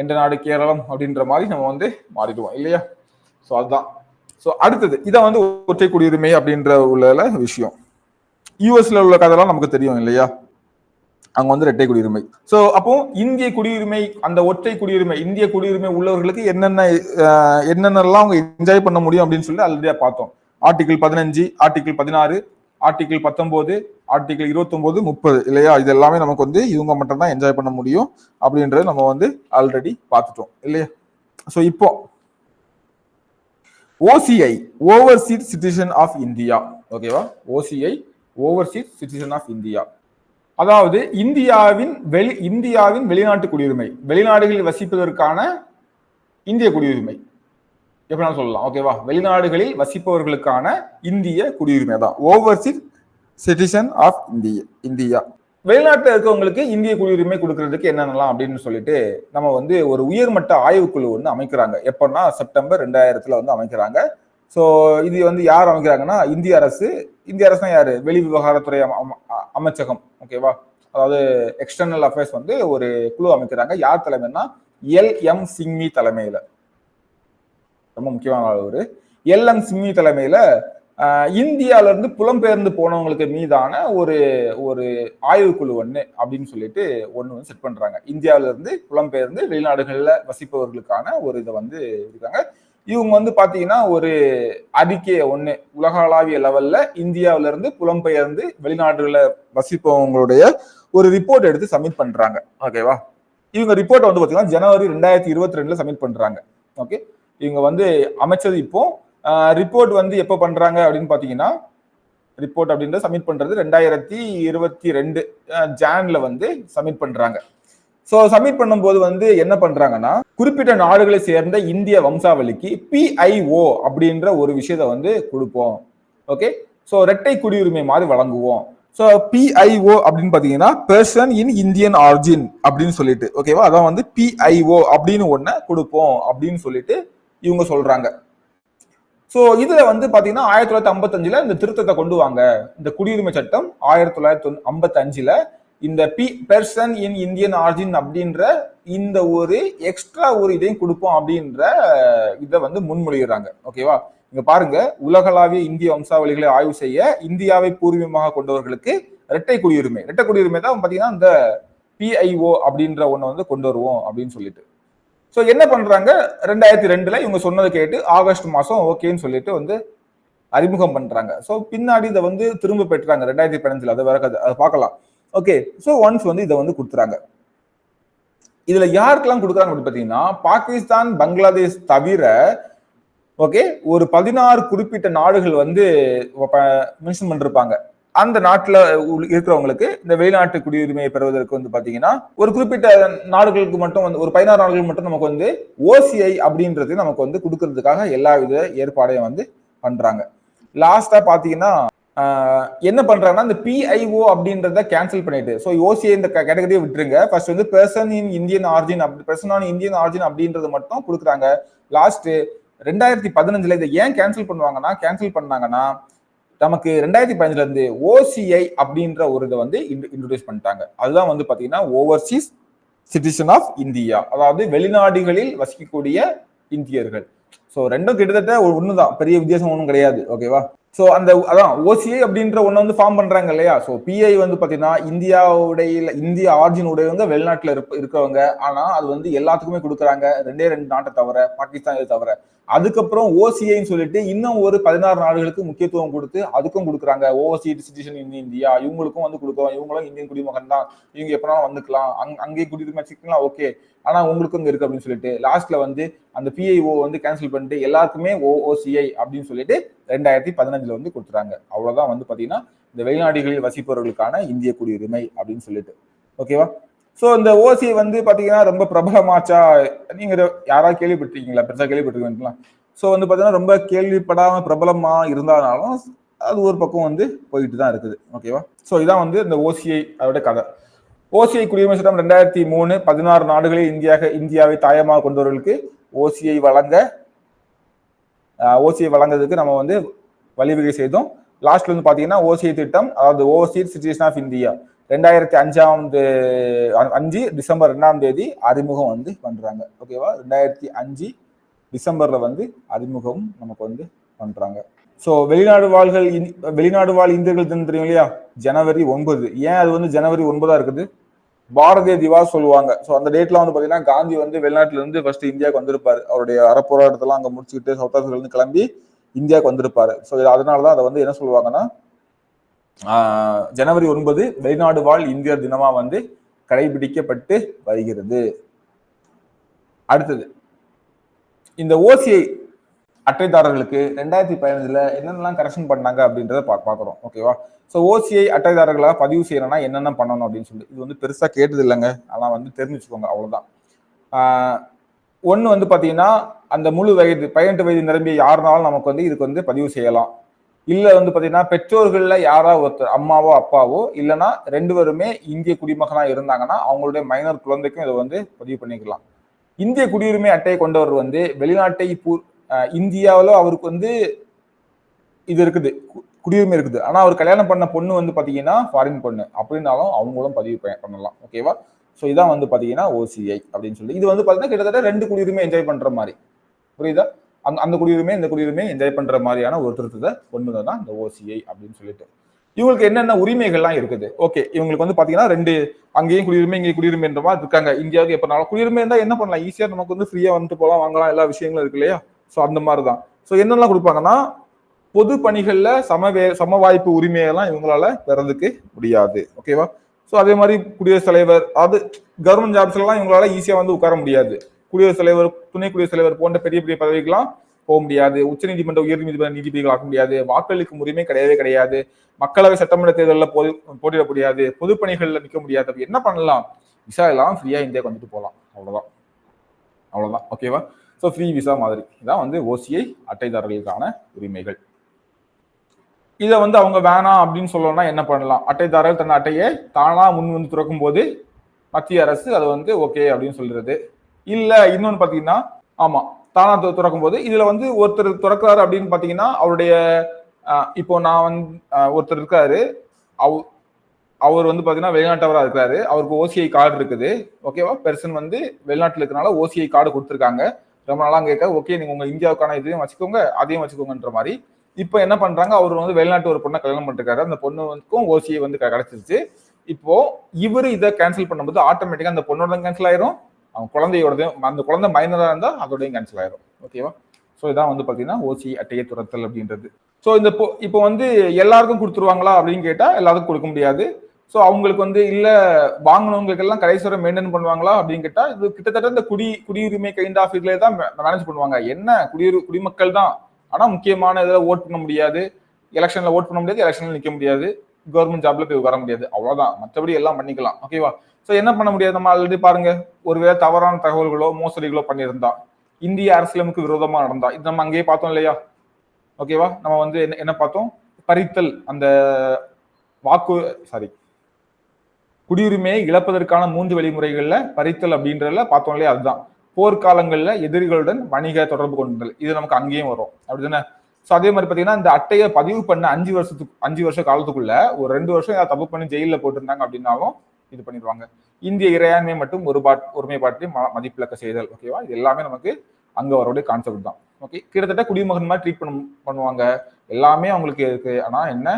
எந்த நாடு கேரளம் அப்படின்ற மாதிரி நம்ம வந்து மாறிடுவோம் இல்லையா. ஸோ அதுதான். ஸோ அடுத்தது இதை வந்து ஒற்றை குடியுரிமை அப்படின்ற உள்ள விஷயம். யூஎஸ்ல உள்ள கதைலாம் நமக்கு தெரியும் இல்லையா. அங்க வந்து இரட்டை குடியுரிமை. சோ அப்போ இந்திய குடியுரிமை, அந்த ஒற்றை குடியுரிமை, இந்திய குடியுரிமை உள்ளவர்களுக்கு என்னென்னலாம் அவங்க என்ஜாய் பண்ண முடியும் அப்படின்னு சொல்லி ஆல்ரெடியா பார்த்தோம். ஆர்டிகிள் 15, ஆர்டிகிள் 16, ஆர்டிகிள் 19, ஆர்டிகிள் 29, 30 இல்லையா. இது எல்லாமே நமக்கு வந்து இவங்க மட்டும் தான் என்ஜாய் பண்ண முடியும் அப்படின்றது நம்ம வந்து ஆல்ரெடி பார்த்துட்டோம் இல்லையா. ஸோ இப்போ OCI, overseas citizen of India. ஓகேவா. OCI, overseas citizen of India, அதாவது இந்தியாவின் வெளிநாட்டு குடியுரிமை, வெளிநாடுகளில் வசிப்பதற்கான இந்திய குடியுரிமை எப்படினாலும் சொல்லலாம். ஓகேவா. வெளிநாடுகளில் வசிப்பவர்களுக்கான இந்திய குடியுரிமை தான் ஓவர்சீஸ் சிட்டிசன் ஆஃப் இந்தியா. வெளிநாட்டில் இருக்கவங்களுக்கு இந்திய குடியுரிமை கொடுக்கறதுக்கு என்னென்னலாம் அப்படின்னு சொல்லிட்டு நம்ம வந்து ஒரு உயர்மட்ட ஆய்வுக்குழு ஒன்று அமைக்கிறாங்க. எப்பன்னா செப்டம்பர் 2000 வந்து அமைக்கிறாங்க. ஸோ இது வந்து யார் அமைக்கிறாங்கன்னா இந்திய அரசு. இந்திய அரசு தான் யாரு, வெளி விவகாரத்துறை அமைச்சகம். ஓகேவா. அதாவது எக்ஸ்டர்னல் அஃபேர்ஸ் வந்து ஒரு குழு அமைக்கிறாங்க. யார் தலைமைன்னா LM சிங்வி தலைமையில, ரொம்ப முக்கியமான ஒரு LM சிங்வி தலைமையில இந்தியால இருந்து புலம்பெயர்ந்து போனவங்களுக்கு மீதான ஒரு ஆய்வுக்குழு ஒண்ணு அப்படின்னு சொல்லிட்டு ஒண்ணு செட் பண்றாங்க. இந்தியாவில இருந்து புலம்பெயர்ந்து வெளிநாடுகள்ல வசிப்பவர்களுக்கான ஒரு இதை வந்து இருக்காங்க. இவங்க வந்து பாத்தீங்கன்னா ஒரு அறிக்கையை ஒண்ணு உலகளாவிய லெவல்ல இந்தியாவில இருந்து புலம்பெயர்ந்து வெளிநாடுகளை வசிப்பவங்களுடைய ஒரு ரிப்போர்ட் எடுத்து சப்மிட் பண்றாங்க. ஓகேவா. இவங்க ரிப்போர்ட் வந்து பாத்தீங்கன்னா ஜனவரி 2022 சப்மிட் பண்றாங்க. ஓகே. இவங்க வந்து அமைச்சது இப்போ ரிப்போர்ட் வந்து எப்போ பண்றாங்க அப்படின்னு பாத்தீங்கன்னா, ரிப்போர்ட் அப்படின்றத சப்மிட் பண்றது 2022 ஜான்ல வந்து சப்மிட் பண்றாங்க. ஸோ சப்மிட் பண்ணும்போது வந்து என்ன பண்றாங்கன்னா, குறிப்பிட்ட நாடுகளை சேர்ந்த இந்திய வம்சாவளிக்கு PIO அப்படின்ற ஒரு விஷயத்த வந்து கொடுப்போம். ஓகே. ஸோ இரட்டை குடியுரிமை மாதிரி வழங்குவோம். ஸோ PIO அப்படின்னு பாத்தீங்கன்னா பெர்சன் இன் இந்தியன் ஆரிஜின் அப்படின்னு சொல்லிட்டு, ஓகேவா. அதான் வந்து PIO அப்படின்னு ஒண்ணு கொடுப்போம் அப்படின்னு சொல்லிட்டு இவங்க சொல்றாங்க. ஸோ இதுல வந்து பாத்தீங்கன்னா 1955 இந்த திருத்தத்தை கொண்டு வாங்க. இந்த குடியுரிமை சட்டம் 1955 இந்த பெர்சன் இன் இந்தியன் ஆரிஜின் அப்படின்ற இந்த ஒரு எக்ஸ்ட்ரா ஒரு இதையும் கொடுப்போம் அப்படின்ற இதை வந்து முன்மொழிகிறாங்க. ஓகேவா. இங்க பாருங்க, உலகளாவிய இந்திய வம்சாவளிகளை ஆய்வு செய்ய இந்தியாவை பூர்வீகமாக கொண்டவர்களுக்கு இரட்டை குடியுரிமை தான் பாத்தீங்கன்னா இந்த PIO அப்படின்ற ஒண்ணு வந்து கொண்டு வருவோம் அப்படின்னு சொல்லிட்டு. ஸோ என்ன பண்றாங்க, 2002 இவங்க சொன்னதை கேட்டு ஆகஸ்ட் மாசம் ஓகேன்னு சொல்லிட்டு வந்து அறிமுகம் பண்றாங்க. ஸோ பின்னாடி இதை வந்து திரும்ப பெற்றாங்க 2015. அதை வேற அதை பார்க்கலாம். ஓகே. ஸோ ஒன்ஸ் வந்து இதை வந்து கொடுத்துறாங்க. இதுல யாருக்கெல்லாம் கொடுக்குறாங்க அப்படின்னு பாத்தீங்கன்னா பாகிஸ்தான், பங்களாதேஷ் தவிர ஓகே ஒரு 16 குறிப்பிட்ட நாடுகள் வந்து மென்ஷன் பண்ணிருப்பாங்க. அந்த நாட்டுல இருக்கிறவங்களுக்கு இந்த வெளிநாட்டு குடியுரிமையை பெறுவதற்கு வந்து பாத்தீங்கன்னா ஒரு குறிப்பிட்ட நாடுகளுக்கு மட்டும் வந்து ஒரு 16 நாடுகள் மட்டும் நமக்கு வந்து OCI அப்படின்றது நமக்கு வந்து கொடுக்கறதுக்காக எல்லா வித ஏற்பாடையும் வந்து பண்றாங்க. லாஸ்டா பாத்தீங்கன்னா என்ன பண்றாங்கன்னா இந்த PIO அப்படின்றத கேன்சல் பண்ணிட்டு, ஸோ OCI இந்த கேட்டகரியை விட்டுருங்க. ஃபர்ஸ்ட் வந்து பெர்சன் இன் இந்தியன் ஆரிஜின் அப்படின்றது மட்டும் கொடுக்குறாங்க. லாஸ்ட் 2015 இதை ஏன் கேன்சல் பண்ணாங்கன்னா நமக்கு 2015 இருந்து OCI அப்படின்ற ஒரு இதை வந்து இன்ட்ரோடியூஸ் பண்ணிட்டாங்க. அதுதான் வந்து பாத்தீங்கன்னா ஓவர்சீஸ் சிட்டிசன் ஆஃப் இந்தியா, அதாவது வெளிநாடுகளில் வசிக்கக்கூடிய இந்தியர்கள். ஸோ ரெண்டும் கிட்டத்தட்ட ஒண்ணுதான், பெரிய வித்தியாசம் ஒன்றும் கிடையாது. ஓகேவா? ஸோ அந்த அதான் ஓசிஐ அப்படின்ற ஒண்ணு வந்து ஃபார்ம் பண்றாங்க இல்லையா? ஸோ பிஐ வந்து பாத்தீங்கன்னா இந்தியாவுடைய இந்திய ஆர்ஜின் உடையவங்க வெளிநாட்டுல இருக்கிறவங்க. ஆனா அது வந்து எல்லாத்துக்குமே கொடுக்குறாங்க, ரெண்டே ரெண்டு நாட்டை தவிர, பாகிஸ்தான் இதை தவிர. அதுக்கப்புறம் ஓசிஐன்னு சொல்லிட்டு இன்னும் ஒரு 16 நாடுகளுக்கு முக்கியத்துவம் கொடுத்து அதுக்கும் கொடுக்குறாங்க. ஓவர்சீ சிட்டிசன் இன் இந்தியா, இவங்களுக்கும் வந்து கொடுக்குறோம், இவங்களும் இந்தியன் குடிமகன் தான், இவங்க எப்பனாலும் வந்துக்கலாம், அங்கேயே குடியுரிமை வச்சுக்கலாம், ஓகே, ஆனா உங்களுக்கும் இங்க இருக்கு அப்படின்னு சொல்லிட்டு லாஸ்ட்ல வந்து அந்த பிஐஓ வந்து கேன்சல் பண்ணிட்டு எல்லாருக்குமே ஓசிஐ அப்படின்னு சொல்லிட்டு 2015 வந்து கொடுத்துறாங்க. அவ்வளவுதான் வந்து பாத்தீங்கன்னா இந்த வெளிநாடுகளில் வசிப்பவர்களுக்கான இந்திய குடியுரிமை அப்படின்னு சொல்லிட்டு. ஓகேவா? சோ இந்த ஓசிஐ வந்து பாத்தீங்கன்னா ரொம்ப பிரபலமாச்சா, நீங்க யாராவது கேள்விப்பட்டிருக்கீங்களா? பெருசா கேள்விப்பட்டிருக்கீங்களா? சோ வந்து பாத்தீங்கன்னா ரொம்ப கேள்விப்படாம பிரபலமா இருந்தாலும் அது ஒரு பக்கம் வந்து போயிட்டு தான் இருக்குது. ஓகேவா? சோ இதான் வந்து இந்த ஓசிஐ அதோட கதை. ஓசிஐ குடியுரிமை சட்டம் 2003 16 நாடுகளில் இந்தியாவை தாயமாக கொண்டவர்களுக்கு ஓசிஐ வழங்குறதுக்கு நம்ம வந்து வழிவகை செய்தோம். லாஸ்ட்ல வந்து பாத்தீங்கன்னா ஓசிஐ திட்டம், அதாவது overseas citizen of India 2005 December 2 அறிமுகம் வந்து பண்றாங்க. ஓகேவா? 2005 டிசம்பர்ல வந்து அறிமுகம் நமக்கு வந்து பண்றாங்க. சோ வெளிநாடு வாழ் இந்தியர்கள் தினம் தெரியும் இல்லையா? ஜனவரி 9. ஏன் அது வந்து ஜனவரி 9 இருக்குது? பாரதிய திவாஸ் சொல்லுவாங்க. ஸோ அந்த டேட்ல வந்து பாத்தீங்கன்னா காந்தி வந்து வெளிநாட்டுல இருந்து ஃபர்ஸ்ட் இந்தியாவுக்கு வந்திருப்பாரு. அவருடைய அறப்போராட்டத்தெல்லாம் அங்க முடிச்சுக்கிட்டு சவுத் ஆப்பிரிக்கால இருந்து கிளம்பி இந்தியாவுக்கு வந்திருப்பாரு. ஸோ அதனாலதான் அதை வந்து என்ன சொல்லுவாங்கன்னா ஜனவரி 9 வெளிநாடு வாழ் இந்தியர் தினமா வந்து கடைபிடிக்கப்பட்டு வருகிறது. அடுத்தது இந்த ஓசிஐ அட்டைதாரர்களுக்கு 2015 என்னென்னலாம் கரெக்ஷன் பண்ணாங்க அப்படின்றத பாக்குறோம். ஓகேவா? ஸோ ஓசிஐ அட்டைதாரர்களாக பதிவு செய்யணும்னா என்னென்ன பண்ணணும் அப்படின்னு சொல்லி இது வந்து பெருசா கேட்டது இல்லைங்க, ஆனா வந்து தெரிஞ்சுக்கோங்க, அவ்வளவுதான். ஒண்ணு வந்து பாத்தீங்கன்னா அந்த முழு வயது 18 வயது நிரம்பிய யாருனாலும் நமக்கு வந்து இதுக்கு வந்து பதிவு செய்யலாம். இல்ல வந்து பாத்தீங்கன்னா பெற்றோர்கள்ல யாராவது ஒருத்தர், அம்மாவோ அப்பாவோ இல்லைன்னா 2 பேருமே இந்திய குடிமகனா இருந்தாங்கன்னா அவங்களுடைய மைனர் குழந்தைக்கும் இதை வந்து பதிவு பண்ணிக்கலாம். இந்திய குடியுரிமை அட்டையை கொண்டவர் வந்து வெளிநாட்டை இந்தியாவில அவருக்கு வந்து இது இருக்குது, குடியுரிமை இருக்குது, ஆனா அவர் கல்யாணம் பண்ண பொண்ணு வந்து பாத்தீங்கன்னா ஃபாரின் பொண்ணு அப்படின்னாலும் அவங்களும் பதிவு பண்ணலாம். ஓகேவா? ஸோ இதான் வந்து பாத்தீங்கன்னா ஓசிஐ அப்படின்னு சொல்லி இது வந்து பாத்தீங்கன்னா கிட்டத்தட்ட 2 குடியுரிமை என்ஜாய் பண்ற மாதிரி. புரியுதா? அந்த குடியுரிமை இந்த குடியுரிமை என்ஜாய் பண்ற மாதிரியான ஒரு திருத்தத்தை கொண்டு தான் இந்த ஓசிஐ அப்படின்னு சொல்லிட்டு. இவங்களுக்கு என்னென்ன உரிமைகள்லாம் இருக்குது? ஓகே, இவங்களுக்கு வந்து பாத்தீங்கன்னா 2 அங்கேயும் குடியுரிமை இங்கேயும் குடியுரிமைன்ற மாதிரி இருக்காங்க. இந்தியாவுக்கு எப்பனாலும் குடியுரிமை இருந்தா என்ன பண்ணலாம்? ஈஸியா நமக்கு வந்து ஃப்ரீயா வந்துட்டு போகலாம், வாங்கலாம், எல்லா விஷயங்களும் இருக்கு இல்லையா? ஸோ அந்த மாதிரிதான். ஸோ என்னெல்லாம் கொடுப்பாங்கன்னா பொது பணிகள்ல சம வாய்ப்பு உரிமையெல்லாம் இவங்களால பெறதுக்கு முடியாது. ஓகேவா? ஸோ அதே மாதிரி குடியரசுத் தலைவர், அது கவர்மெண்ட் ஜாப்ஸ் எல்லாம் இவங்களால ஈஸியா வந்து உட்கார முடியாது. குடியரசுத் தலைவர், துணை குடியரசுத் தலைவர் போன்ற பெரிய பெரிய பதவிக்கெல்லாம் போக முடியாது. உச்ச நீதிமன்ற உயர் நீதிமன்ற நீதிபதிகள் ஆக முடியாது. வாக்களிக்கும் உரிமை கிடையவே கிடையாது. மக்களவை சட்டமன்ற தேர்தலில் போட்டியிட முடியாது. பொதுப்பணிகள்ல நிற்க முடியாது. அப்படி என்ன பண்ணலாம்? விசா எல்லாம் ஃப்ரீயா இந்தியாவுக்கு வந்துட்டு போகலாம். அவ்வளவுதான். ஓகேவா? ஸோ ஃப்ரீ விசா மாதிரி இதான் வந்து ஓசிஐ அட்டைதாரர்களுக்கான உரிமைகள். இதை வந்து அவங்க வேணாம் அப்படின்னு சொல்லணும்னா என்ன பண்ணலாம்? அட்டைதாரர்கள் தன் அட்டையை தானா முன் வந்து துறக்கும் போது மத்திய அரசு அதை வந்து ஓகே அப்படின்னு சொல்றது. இல்ல இன்னொன்னு பாத்தீங்கன்னா, ஆமா, தானா துறக்கும் போது இதுல வந்து ஒருத்தர் துறக்கிறாரு அப்படின்னு பாத்தீங்கன்னா அவருடைய இப்போ நான் வந்து ஒருத்தர் இருக்காரு, அவர் வந்து பாத்தீங்கன்னா வெளிநாட்டவரா இருக்காரு, அவருக்கு ஓசிஐ கார்டு இருக்குது. ஓகேவா? பெர்சன் வந்து வெளிநாட்டுல இருக்கனால ஓசிஐ கார்டு கொடுத்துருக்காங்க. ரொம்ப நாளா கேட்க ஓகே நீங்க உங்க இந்தியாவுக்கான இதையும் வச்சுக்கோங்க அதையும் வச்சுக்கோங்கன்ற மாதிரி. இப்போ என்ன பண்றாங்க, அவர் வந்து வெளிநாட்டு ஒரு பொண்ணை கல்யாணம் பண்ணிருக்காரு, அந்த பொண்ணுக்கும் ஓசிஐ வந்து கிடைச்சிருச்சு. இப்போ இவரு இதை கேன்சல் பண்ணும்போது ஆட்டோமேட்டிக்கா அந்த பொண்ணோட கேன்சல் ஆயிரும், அவங்க குழந்தையோடதையும், அந்த குழந்தை மைனரா இருந்தா அதோடையும் கேன்சல் ஆயிரும். ஓகேவா? ஸோ இதான் வந்து பாத்தீங்கன்னா ஓசிஐ அட்டையை துரத்தல் அப்படின்றது. ஸோ இந்த இப்போ வந்து எல்லாருக்கும் கொடுத்துருவாங்களா அப்படின்னு கேட்டா எல்லாருக்கும் கொடுக்க முடியாது. ஸோ அவங்களுக்கு வந்து இல்ல வாங்கினவங்களுக்கு எல்லாம் கடைசி வரை மெயின்டைன் பண்ணுவாங்களா அப்படின்னு கேட்டா இது கிட்டத்தட்ட இந்த குடியுரிமை கைண்ட் ஆஃப் இதுல தான் மேனேஜ் பண்ணுவாங்க. என்ன குடிமக்கள் தான், ஆனா முக்கியமான இதில் ஓட் பண்ண முடியாது, எலெக்ஷன்ல ஓட் பண்ண முடியாது, எலெக்ஷன்ல நிக்க முடியாது, கவர்மெண்ட் ஜாப்ல போய் வர முடியாது, அவ்வளவுதான். மற்றபடி எல்லாம் பண்ணிக்கலாம். ஓகேவா? ஸோ என்ன பண்ண முடியாது? நம்ம ஆல்ரெடி பாருங்க, ஒருவேளை தவறான தகவல்களோ மோசடிகளோ பண்ணியிருந்தா, இந்திய அரசியலமைப்பு விரோதமா நடந்தா, இது நம்ம அங்கேயே பார்த்தோம் இல்லையா? ஓகேவா? நம்ம வந்து என்ன பார்த்தோம்? பறித்தல், அந்த குடியுரிமையை இழப்பதற்கான 3 வழிமுறைகள்ல பறித்தல் அப்படின்றதுல பார்த்தோம் இல்லையா? அதுதான் போர்க்காலங்கள்ல எதிரிகளுடன் வணிக தொடர்பு கொண்டல். இது நமக்கு அங்கேயும் வரும், அப்படிதானே? ஸோ அதே மாதிரி பாத்தீங்கன்னா இந்த அட்டையை பதிவு பண்ண 5 வருஷ காலத்துக்குள்ள ஒரு 2 வருஷம் தப்பு பண்ணி ஜெயில போட்டிருந்தாங்க அப்படின்னாலும் இது பண்ணிடுவாங்க. இந்திய இறையாண்மை மற்றும் ஒருமைப்பாட்டை மதிப்பிழக்க செய்தல். ஓகேவா, இது எல்லாமே நமக்கு அங்க வரக்கூடிய கான்செப்ட் தான். ஓகே, கிட்டத்தட்ட குடிமகன் மாதிரி ட்ரீட் பண்ணுவாங்க. எல்லாமே அவங்களுக்கு இருக்கு. ஆனா என்ன,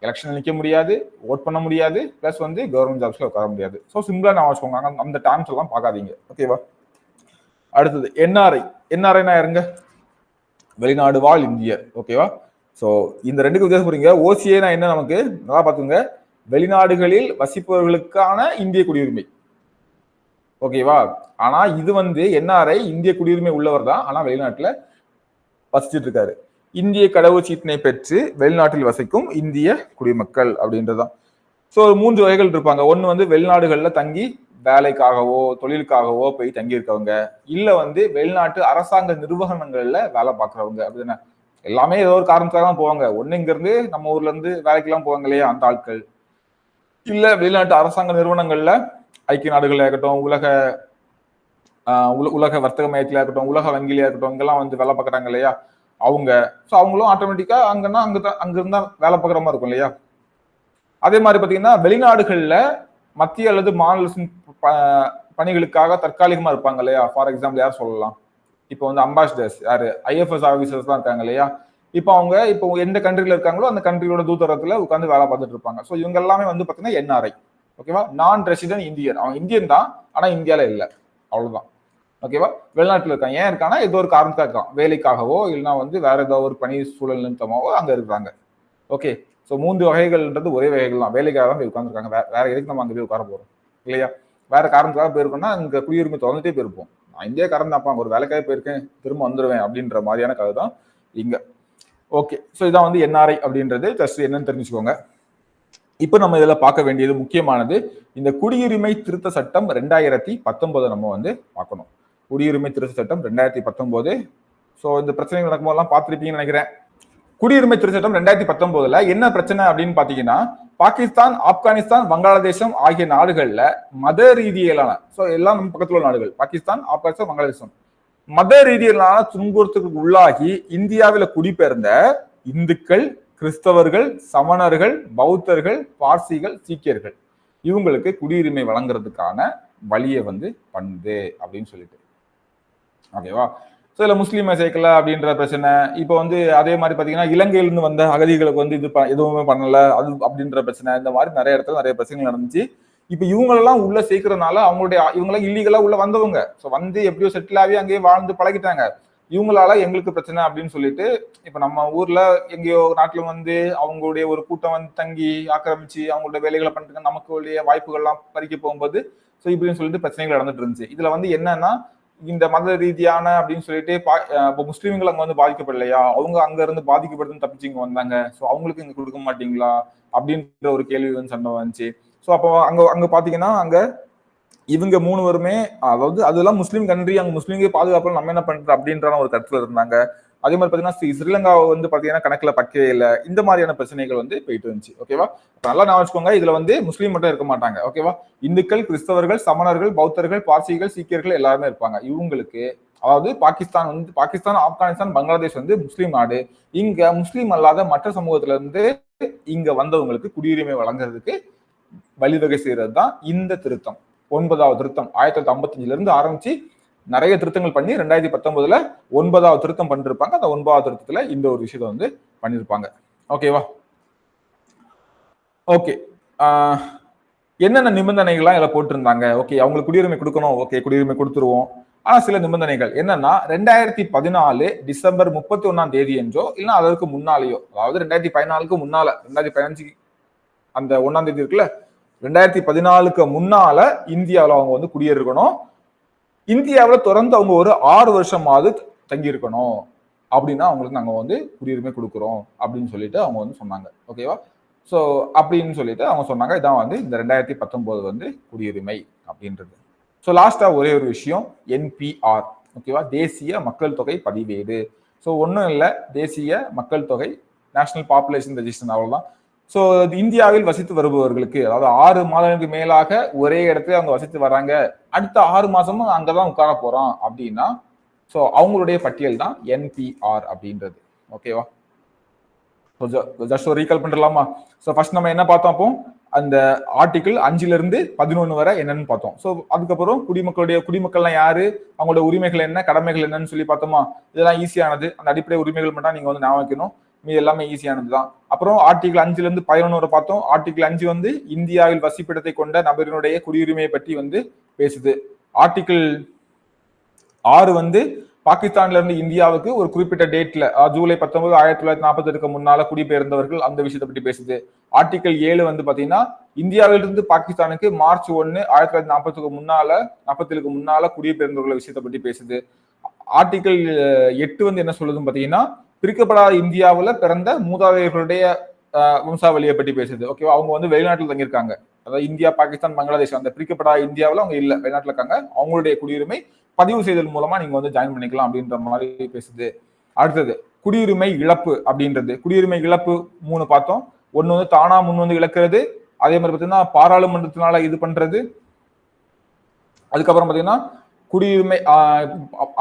எலெக்ஷன் நிற்க முடியாது, ஓட் பண்ண முடியாது, பிளஸ் வந்து கவர்மெண்ட் ஜாப்ஸ்ல உட்கார முடியாது. ஸோ சிம்பிளா நான் வச்சுக்கோங்க, அந்த டேர்ம்ஸ் எல்லாம் பார்க்காதீங்க. ஓகேவா. அடுத்தது என்ஆர்ஐ. என்ஆர்ஐனா யாருங்க? வெளிநாடு வாழ் இந்தியர். ஓகேவா. ஸோ இந்த ரெண்டுக்கு வித்தியாசம் புரியுங்க. ஓசிஏனா என்ன, நமக்கு நல்லா பார்த்துங்க, வெளிநாடுகளில் வசிப்பவர்களுக்கான இந்திய குடியுரிமை. ஓகேவா. ஆனா இது வந்து என்ஆர்ஐ இந்திய குடியுரிமை உள்ளவர் தான், ஆனா வெளிநாட்டுல வசிச்சுட்டு இருக்காரு. இந்திய கடவுச்சீட்டினை பெற்று வெளிநாட்டில் வசிக்கும் இந்திய குடிமக்கள் அப்படின்றதான். ஸோ 3 வகைகள் இருப்பாங்க. ஒன்று வந்து வெளிநாடுகள்ல தங்கி வேலைக்காகவோ தொழிலுக்காகவோ போய் தங்கி இருக்கவங்க, இல்ல வந்து வெளிநாட்டு அரசாங்க நிறுவனங்கள்ல வேலை பார்க்கறவங்க. அப்படின்னா எல்லாமே ஏதோ ஒரு காரணத்துக்காக தான் போவாங்க. ஒண்ணு இங்க இருந்து நம்ம ஊர்ல இருந்து வேலைக்கெல்லாம் போவாங்க இல்லையா, அந்த ஆட்கள். இல்ல வெளிநாட்டு அரசாங்க நிறுவனங்கள்ல ஐக்கிய நாடுகள் இருக்கட்டும், உலக வர்த்தக மையத்தில இருக்கட்டும், உலக வங்கியில இருக்கட்டும், இங்கெல்லாம் வந்து வேலை பார்க்குறாங்க இல்லையா அவங்க. ஸோ அவங்களும் ஆட்டோமேட்டிக்கா அங்கன்னா அங்க இருந்தா வேலை பார்க்குற மாதிரி இருக்கும் இல்லையா. அதே மாதிரி பாத்தீங்கன்னா வெளிநாடுகள்ல மத்திய அல்லது மாநில பணிகளுக்காக தற்காலிகமா இருப்பாங்க இல்லையா. ஃபார் எக்ஸாம்பிள் யார் சொல்லலாம், இப்போ வந்து அம்பாசிடர்ஸ், யாரு IFS ஆபீசர்ஸ் தான் இருக்காங்க இல்லையா. இப்போ அவங்க இப்போ எந்த கண்ட்ரில இருக்காங்களோ அந்த கண்ட்ரியோட தூதரத்துல உட்காந்து வேலை பார்த்துட்டு இருப்பாங்க. ஸோ இவங்க எல்லாமே வந்து பாத்தீங்கன்னா என்ஆர்ஐ. ஓகேவா, நான் ரெசிடென்ட் இந்தியன். அவன் இந்தியன் தான், ஆனா இந்தியால இல்ல, அவ்வளவுதான். ஓகேவா, வெளிநாட்டுல இருக்கான். ஏன் இருக்கானா, ஏதோ ஒரு காரணத்துக்காக இருக்கான், வேலைக்காகவோ இல்லைன்னா வந்து வேற ஏதோ ஒரு பணி சூழல் நிமித்தமாவோ அங்க இருக்கிறாங்க. ஓகே, ஸோ 3 வகைகள்ன்றது ஒரே வகைகள் தான். வேலைக்காக தான் போய் உட்காந்துருக்காங்க. வேற எதுக்கு நம்ம அங்கே போய் உட்கார போறோம் இல்லையா. வேற காரணத்துக்காக போயிருக்கோம்னா அங்க குடியுரிமை தொடர்ந்துட்டே போயிருப்போம். நான் இந்தியாக்காரன் தான்ப்பா, ஒரு வேலைக்காக போயிருக்கேன், திரும்ப வந்துடுவேன் அப்படின்ற மாதிரியான கதை தான் இங்க. ஓகே, ஸோ இதான் வந்து என்ஆர்ஐ அப்படின்றது. ஜஸ்ட் என்னன்னு தெரிஞ்சுக்கோங்க. இப்போ நம்ம இதில் பார்க்க வேண்டியது முக்கியமானது, இந்த குடியுரிமை திருத்த சட்டம் 2019 நம்ம வந்து பார்க்கணும். குடியுரிமை திருத்த சட்டம் 2019. ஸோ இந்த பிரச்சனைகள் நடக்கும்போதெல்லாம் பார்த்துருப்பீங்கன்னு நினைக்கிறேன். குடியுரிமை திருத்த சட்டம் 2019 என்ன பிரச்சனை அப்படின்னு பாத்தீங்கன்னா, பாகிஸ்தான், ஆப்கானிஸ்தான், வங்காளதேசம் ஆகிய நாடுகள்ல மத ரீதியிலான, ஸோ எல்லாம் நம்ம பக்கத்துல உள்ள நாடுகள், பாகிஸ்தான், ஆப்கானிஸ்தான், வங்காளதேசம், மத ரீதியிலான துன்புறுத்தலுக்கு உள்ளாகி இந்தியாவில் குடிபெயர்ந்த இந்துக்கள், கிறிஸ்தவர்கள், சமணர்கள், பௌத்தர்கள், பார்சிகள், சீக்கியர்கள், இவங்களுக்கு குடியுரிமை வழங்குறதுக்கான வழியை வந்து பண்ணுது அப்படின்னு சொல்லிட்டு. ஓகேவா. ஸோ இதில் முஸ்லீமை சேர்க்கல அப்படின்ற பிரச்சனை. இப்போ வந்து அதே மாதிரி பார்த்தீங்கன்னா இலங்கையிலிருந்து வந்த அகதிகளுக்கு வந்து இது எதுவுமே பண்ணல அது அப்படின்ற பிரச்சனை. இந்த மாதிரி நிறைய இடத்துல நிறைய பிரச்சனைகள் நடந்துச்சு. இப்போ இவங்களெல்லாம் உள்ள சேர்க்கறதுனால இவங்களாம் இல்லீகலா உள்ள வந்தவங்க. ஸோ வந்து எப்படியோ செட்டில் ஆகி அங்கேயே வாழ்ந்து பழகிட்டாங்க. இவங்களால எங்களுக்கு பிரச்சனை அப்படின்னு சொல்லிட்டு இப்போ நம்ம ஊர்ல எங்கேயோ நாட்டுல வந்து அவங்களுடைய ஒரு கூட்டம் வந்து தங்கி ஆக்கிரமிச்சு அவங்களோட வேலைகளை பண்ணிட்டு நமக்கு வாய்ப்புகள்லாம் பறிக்க போகும்போது ஸோ இப்படின்னு சொல்லிட்டு பிரச்சனைகள் நடந்துட்டு இருந்துச்சு. இதுல வந்து என்னன்னா, இந்த மத ரீதியான அப்படின்னு சொல்லிட்டு இப்போ முஸ்லீம்கள் அங்க வந்து பாதிக்கப்படலையா, அவங்க அங்க இருந்து பாதிக்கப்படுதுன்னு தப்பிச்சு இங்க வந்தாங்க, ஸோ அவங்களுக்கு இங்க கொடுக்க மாட்டீங்களா அப்படின்ற ஒரு கேள்வி வந்து சண்டை வந்துச்சு. ஸோ அப்போ அங்க பாத்தீங்கன்னா அங்க இவங்க 3 பேருமே, அதாவது அதெல்லாம் முஸ்லீம் கண்ட்ரி, அங்க முஸ்லீம்களே பாதுகாப்பு நம்ம என்ன பண்றது அப்படின்ற ஒரு கருத்துல இருந்தாங்க. அதே மாதிரி பாத்தீங்கன்னா ஸ்ரீலங்காவை வந்து பாத்தீங்கன்னா கணக்குல பக்கவே இல்லை. இந்த மாதிரியான பிரச்சனைகள் வந்து போயிட்டு இருந்துச்சு. ஓகேவா. நல்லா நான் வச்சுக்கோங்க, இதுல வந்து முஸ்லீம் மட்டும் இருக்க மாட்டாங்க. ஓகேவா, இந்துக்கள், கிறிஸ்தவர்கள், சமணர்கள், பௌத்தர்கள், பார்சிகள், சீக்கியர்கள் எல்லாருமே இருப்பாங்க. இவங்களுக்கு அதாவது பாகிஸ்தான், ஆப்கானிஸ்தான், பங்களாதேஷ் வந்து முஸ்லீம் நாடு. இங்க முஸ்லீம் அல்லாத மற்ற சமூகத்துல இருந்து இங்க வந்தவங்களுக்கு குடியுரிமை வழங்குறதுக்கு வழிவகை செய்யறது தான் இந்த திருத்தம். 9வது திருத்தம் 1955 இருந்து ஆரம்பிச்சு நிறைய திருத்தங்கள் பண்ணி 2019 9வது திருத்தம் பண்ணிருப்பாங்க. அந்த 9வது திருத்தத்துல இந்த ஒரு விஷயத்தை வந்து பண்ணிருப்பாங்க. ஓகேவா. ஓகே, என்னென்ன நிபந்தனைகள்லாம் இதுல போட்டிருந்தாங்க. ஓகே, அவங்களுக்கு குடியுரிமை கொடுக்கணும். ஓகே, குடியுரிமை கொடுத்துருவோம். ஆனா சில நிபந்தனைகள் என்னன்னா, 2014 டிசம்பர் 31ஆம் தேதி என்றோ இல்லைன்னா அதற்கு முன்னாலேயோ, அதாவது 2014க்கு முன்னால, 2015 அந்த 1ஆம் தேதி இருக்குல்ல, 2014க்கு முன்னால இந்தியாவில் அவங்க வந்து குடியேறணும். இந்தியாவில் தொடர்ந்து அவங்க ஒரு 6 வருஷமாவது தங்கி இருக்கணும். அப்படின்னா அவங்களுக்கு நாங்க வந்து குடியுரிமை கொடுக்குறோம் அப்படின்னு சொல்லிட்டு அவங்க வந்து சொன்னாங்க. ஓகேவா. ஸோ அப்படின்னு சொல்லிட்டு அவங்க சொன்னாங்க. இதான் வந்து இந்த 2019 வந்து குடியுரிமை அப்படின்றது. ஸோ லாஸ்டா ஒரே ஒரு விஷயம், NPR. ஓகேவா, தேசிய மக்கள் தொகை பதிவேடு. ஸோ ஒன்றும் இல்லை, தேசிய மக்கள் தொகை, நேஷனல் பாப்புலேஷன் ரெஜிஸ்டர், அவ்வளவுதான். ஸோ இந்தியாவில் வசித்து வருபவர்களுக்கு, அதாவது 6 மாதங்களுக்கு மேலாக ஒரே இடத்துல அவங்க வசித்து வராங்க, அடுத்த 6 மாசமும் அங்கதான் உட்கார போறோம் அப்படின்னா, ஸோ அவங்களுடைய பட்டியல் தான் NPR அப்படின்றது. ஓகேவா. ஜஸ்ட் ரீகால் பண்ணிடலாமா. ஸோ ஃபர்ஸ்ட் நம்ம என்ன பார்த்தோம், அப்போ அந்த ஆர்டிகிள் 5 to 11 வரை என்னன்னு பார்த்தோம். ஸோ அதுக்கப்புறம் குடிமக்கள்லாம் யாரு, அவங்களோட உரிமைகள் என்ன, கடமைகள் என்னன்னு சொல்லி பார்த்தோமா. இதெல்லாம் ஈஸியானது. அந்த அடிப்படை உரிமைகள் மட்டும் நீங்க வந்து ஞாபகம் வைக்கணும். மீது எல்லாமே ஈஸியானது தான். அப்புறம் ஆர்டிகிள் 5 to 11 வரை பார்த்தோம். ஆர்டிகிள் 5 வந்து இந்தியாவில் வசிப்பிடத்தை கொண்ட நபரினுடைய குடியுரிமையை பற்றி வந்து பேசுது. ஆர்டிகிள் 6 வந்து பாகிஸ்தான்ல இருந்து இந்தியாவுக்கு ஒரு குறிப்பிட்ட டேட்ல ஜூலை 19 1940 முன்னால குடிபெயர்ந்தவர்கள் அந்த விஷயத்தை பற்றி பேசுது. ஆர்டிகல் 7 வந்து பாத்தீங்கன்னா இந்தியாவிலிருந்து பாகிஸ்தானுக்கு மார்ச் 1 1940 முன்னால 47 முன்னால குடிபெயர்ந்தவர்கள் விஷயத்தை பற்றி பேசுது. ஆர்டிகல் 8 வந்து என்ன சொல்லுதுன்னு பாத்தீங்கன்னா பிரிக்கப்படாத இந்தியாவுல பிறந்த மூதாதையர்களுடைய வம்சாவளியை பற்றி பேசுது. ஓகேவா, அவங்க வந்து வெளிநாட்டில் தங்கியிருக்காங்க. அதாவது இந்தியா, பாகிஸ்தான், பங்களாதேஷ் அந்த பிரிக்கப்படாத இந்தியாவில் அவங்க இல்ல, வெளிநாட்டில் இருக்காங்க. அவங்களுடைய குடியுரிமை பதிவு செய்தல் மூலமா நீங்க வந்து ஜாயின் பண்ணிக்கலாம் அப்படின்ற மாதிரி பேசுது. அடுத்தது குடியுரிமை இழப்பு அப்படின்றது. குடியுரிமை இழப்பு 3 பார்த்தோம். ஒண்ணு வந்து தானா முன் வந்து இழக்கிறது, அதே மாதிரி பாத்தீங்கன்னா பாராளுமன்றத்தினால இது பண்றது, அதுக்கப்புறம் பாத்தீங்கன்னா குடியுரிமை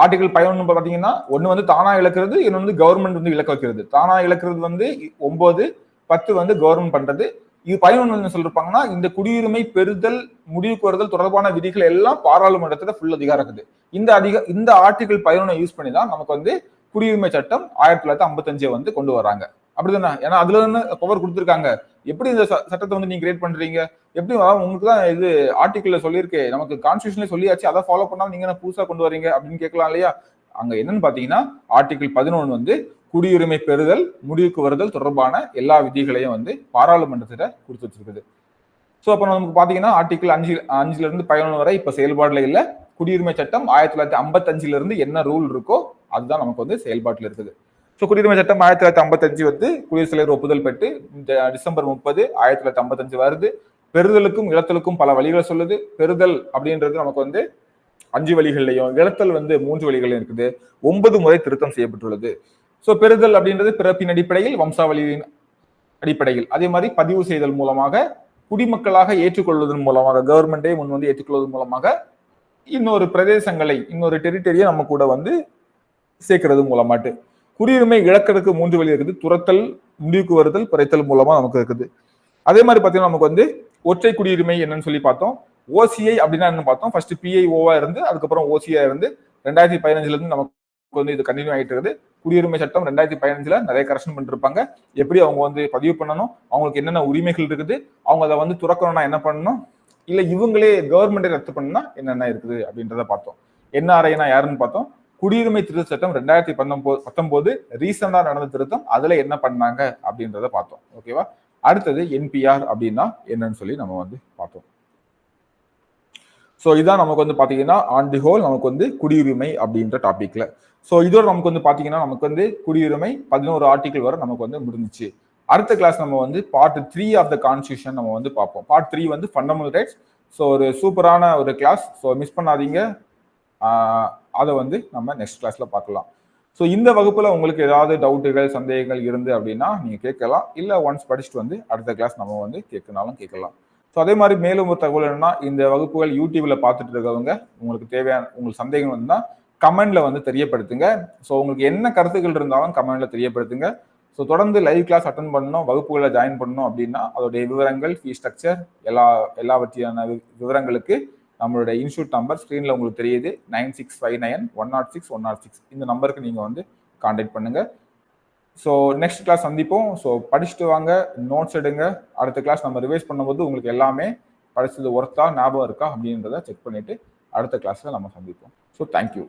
ஆர்டிகல் 11 பாத்தீங்கன்னா ஒண்ணு வந்து தானா இழக்கிறது, இன்னொன்று வந்து கவர்மெண்ட் வந்து இழக்க வைக்கிறது. தானா இழக்கிறது வந்து 9, 10 வந்து கவர்மெண்ட் பண்றது. இது 11 என்ன சொல்லிருப்பாங்கன்னா இந்த குடியுரிமை பெறுதல், முடிவுக்கு வருதல் தொடர்பான விதிகள் எல்லாம் பாராளுமன்றத்துல ஃபுல் அதிகாரம் இருக்குது. இந்த ஆர்டிகல் 11 யூஸ் பண்ணி தான் நமக்கு வந்து குடியுரிமை சட்டம் 1955 வந்து கொண்டு வராங்க. அப்படிதானே? ஏன்னா அதுல இருந்து பவர் கொடுத்துருக்காங்க. எப்படி இந்த சட்டத்தை வந்து நீங்க கிரியேட் பண்றீங்க, எப்படி உங்களுக்கு தான் இது ஆர்டிகல்ல சொல்லியிருக்கு, நமக்கு கான்ஸ்டியூஷன்ல சொல்லியாச்சு, அதை ஃபாலோ பண்ணாம நீங்க என்ன புதுசா கொண்டு வரீங்க அப்படின்னு கேட்கலாம் இல்லையா. அங்க என்னன்னு பாத்தீங்கன்னா ஆர்டிகல் 11 வந்து குடியுரிமை பெறுதல், முடிவுக்கு வருதல் தொடர்பான எல்லா விதிகளையும் வந்து பாராளுமன்றத்திட்ட கொடுத்து வச்சிருக்குது. ஸோ அப்போ நமக்கு பாத்தீங்கன்னா ஆர்டிகல் 5 இருந்து 11 வரை இப்ப செயல்பாடுல இல்ல. குடியுரிமை சட்டம் 1955 இருந்து என்ன ரூல் இருக்கோ அதுதான் நமக்கு வந்து செயல்பாட்டில் இருக்குது. ஸோ குடியுரிமை சட்டம் 1955 வந்து குடியரசுத் தலைவர் ஒப்புதல் பெற்று டிசம்பர் 30 1955 வருது. பெறுதலுக்கும் இழத்தலுக்கும் பல வழிகளை சொல்லுது. பெறுதல் அப்படின்றது நமக்கு வந்து 5 வழிகள்லையும், இழத்தல் வந்து 3 வழிகளையும் இருக்குது. 9 முறை திருத்தம் செய்யப்பட்டுள்ளது. ஸோ பெறுதல் அப்படின்றது பிறப்பின் அடிப்படையில், வம்சாவளியின் அடிப்படையில், அதே மாதிரி பதிவு செய்தல் மூலமாக, குடிமக்களாக ஏற்றுக்கொள்வதன் மூலமாக, கவர்மெண்டே முன் வந்து ஏற்றுக்கொள்வதன் மூலமாக இன்னொரு பிரதேசங்களை, இன்னொரு டெரிட்டரியை நம்ம கூட வந்து சேர்க்கிறது மூலமாட்டு. குடியுரிமை இழக்கிறதுக்கு 3 வழி இருக்குது. துரத்தல், முடிவுக்கு வருதல், குறைத்தல் மூலமா நமக்கு இருக்குது. அதே மாதிரி பாத்தீங்கன்னா நமக்கு வந்து ஒற்றை குடியுரிமை என்னன்னு சொல்லி பார்த்தோம். ஓசிஐ அப்படின்னா என்ன பார்த்தோம். ஃபர்ஸ்ட் பிஐஓவா இருந்து அதுக்கப்புறம் ஓசிஐ இருந்து 2015 இருந்து நமக்கு வந்து இது கண்டினியூ ஆகிட்டு இருக்குது. குடியுரிமை சட்டம் 2015 நிறைய கரெக்ஷன் பண்ணிருப்பாங்க. எப்படி அவங்க வந்து பதிவு பண்ணணும், அவங்களுக்கு என்னென்ன உரிமைகள் இருக்குது, அவங்க அதை வந்து துறக்கணும்னா என்ன பண்ணணும், இல்ல இவங்களே கவர்மெண்டே ரத்து பண்ணா என்னென்ன இருக்குது அப்படின்றத பார்த்தோம். என்ஆர்ஐனா யாருன்னு பார்த்தோம். குடியுரிமை திருத்த சட்டம் 2019 ரீசெண்டா நடந்த திருத்தம், அதுல என்ன பண்ணாங்க அப்படின்றத பார்த்தோம். ஓகேவா. அடுத்தது என்பிஆர் அப்படின்னா என்னன்னு சொல்லி நம்ம வந்து பார்த்தோம். ஸோ இதான் நமக்கு வந்து பாத்தீங்கன்னா ஆன் தி ஹோல் நமக்கு வந்து குடியுரிமை அப்படின்ற டாபிக்ல. ஸோ இதோட நமக்கு வந்து பாத்தீங்கன்னா நமக்கு வந்து குடியுரிமை 11 ஆர்டிகிள் வரை நமக்கு வந்து முடிஞ்சிச்சு. அடுத்த கிளாஸ் நம்ம வந்து பார்ட் 3 ஆஃப் த கான்ஸ்டியூஷன் நம்ம வந்து பார்ப்போம். பார்ட் 3 வந்து ஃபண்டமெண்டல் ரைட்ஸ். ஸோ ஒரு சூப்பரான ஒரு கிளாஸ். ஸோ மிஸ் பண்ணாதீங்க. அதை வந்து நம்ம நெக்ஸ்ட் கிளாஸ்ல பார்க்கலாம். ஸோ இந்த வகுப்புல உங்களுக்கு ஏதாவது டவுட்டுகள், சந்தேகங்கள் இருந்து அப்படின்னா நீங்க கேட்கலாம். இல்ல ஒன்ஸ் படிச்சுட்டு வந்து அடுத்த கிளாஸ் நம்ம வந்து கேட்கனாலும் கேட்கலாம். ஸோ அதே மாதிரி மேலும் ஒரு தகவல் என்னன்னா, இந்த வகுப்புகள் யூடியூப்ல பார்த்துட்டு இருக்கவங்க உங்களுக்கு தேவையான உங்களுக்கு சந்தேகம் வந்தா கமெண்ட்ல வந்து தெரியப்படுத்துங்க. ஸோ உங்களுக்கு என்ன கருத்துக்கள் இருந்தாலும் கமெண்ட்ல தெரியப்படுத்துங்க. ஸோ தொடர்ந்து லைவ் கிளாஸ் அட்டன் பண்ணணும், வகுப்புகளை ஜாயின் பண்ணணும் அப்படின்னா அதோடைய விவரங்கள், ஃபீஸ் ஸ்ட்ரக்சர் எல்லாவற்றையான விவரங்களுக்கு நம்மளுடைய இன்ஸ்டியூட் நம்பர் ஸ்க்ரீன்ல உங்களுக்கு தெரியுது. 9659106106 இந்த நம்பருக்கு நீங்க வந்து கான்டாக்ட் பண்ணுங்க. ஸோ நெக்ஸ்ட் கிளாஸ் சந்திப்போம். ஸோ படிச்சுட்டு வாங்க, நோட்ஸ் எடுங்க. அடுத்த கிளாஸ் நம்ம ரிவைஸ் பண்ணும்போது உங்களுக்கு எல்லாமே படிச்சது ஒர்த்தா, ஞாபகம் இருக்கா அப்படின்றத செக் பண்ணிட்டு அடுத்த கிளாஸ்ல நம்ம சந்திப்போம். So thank you.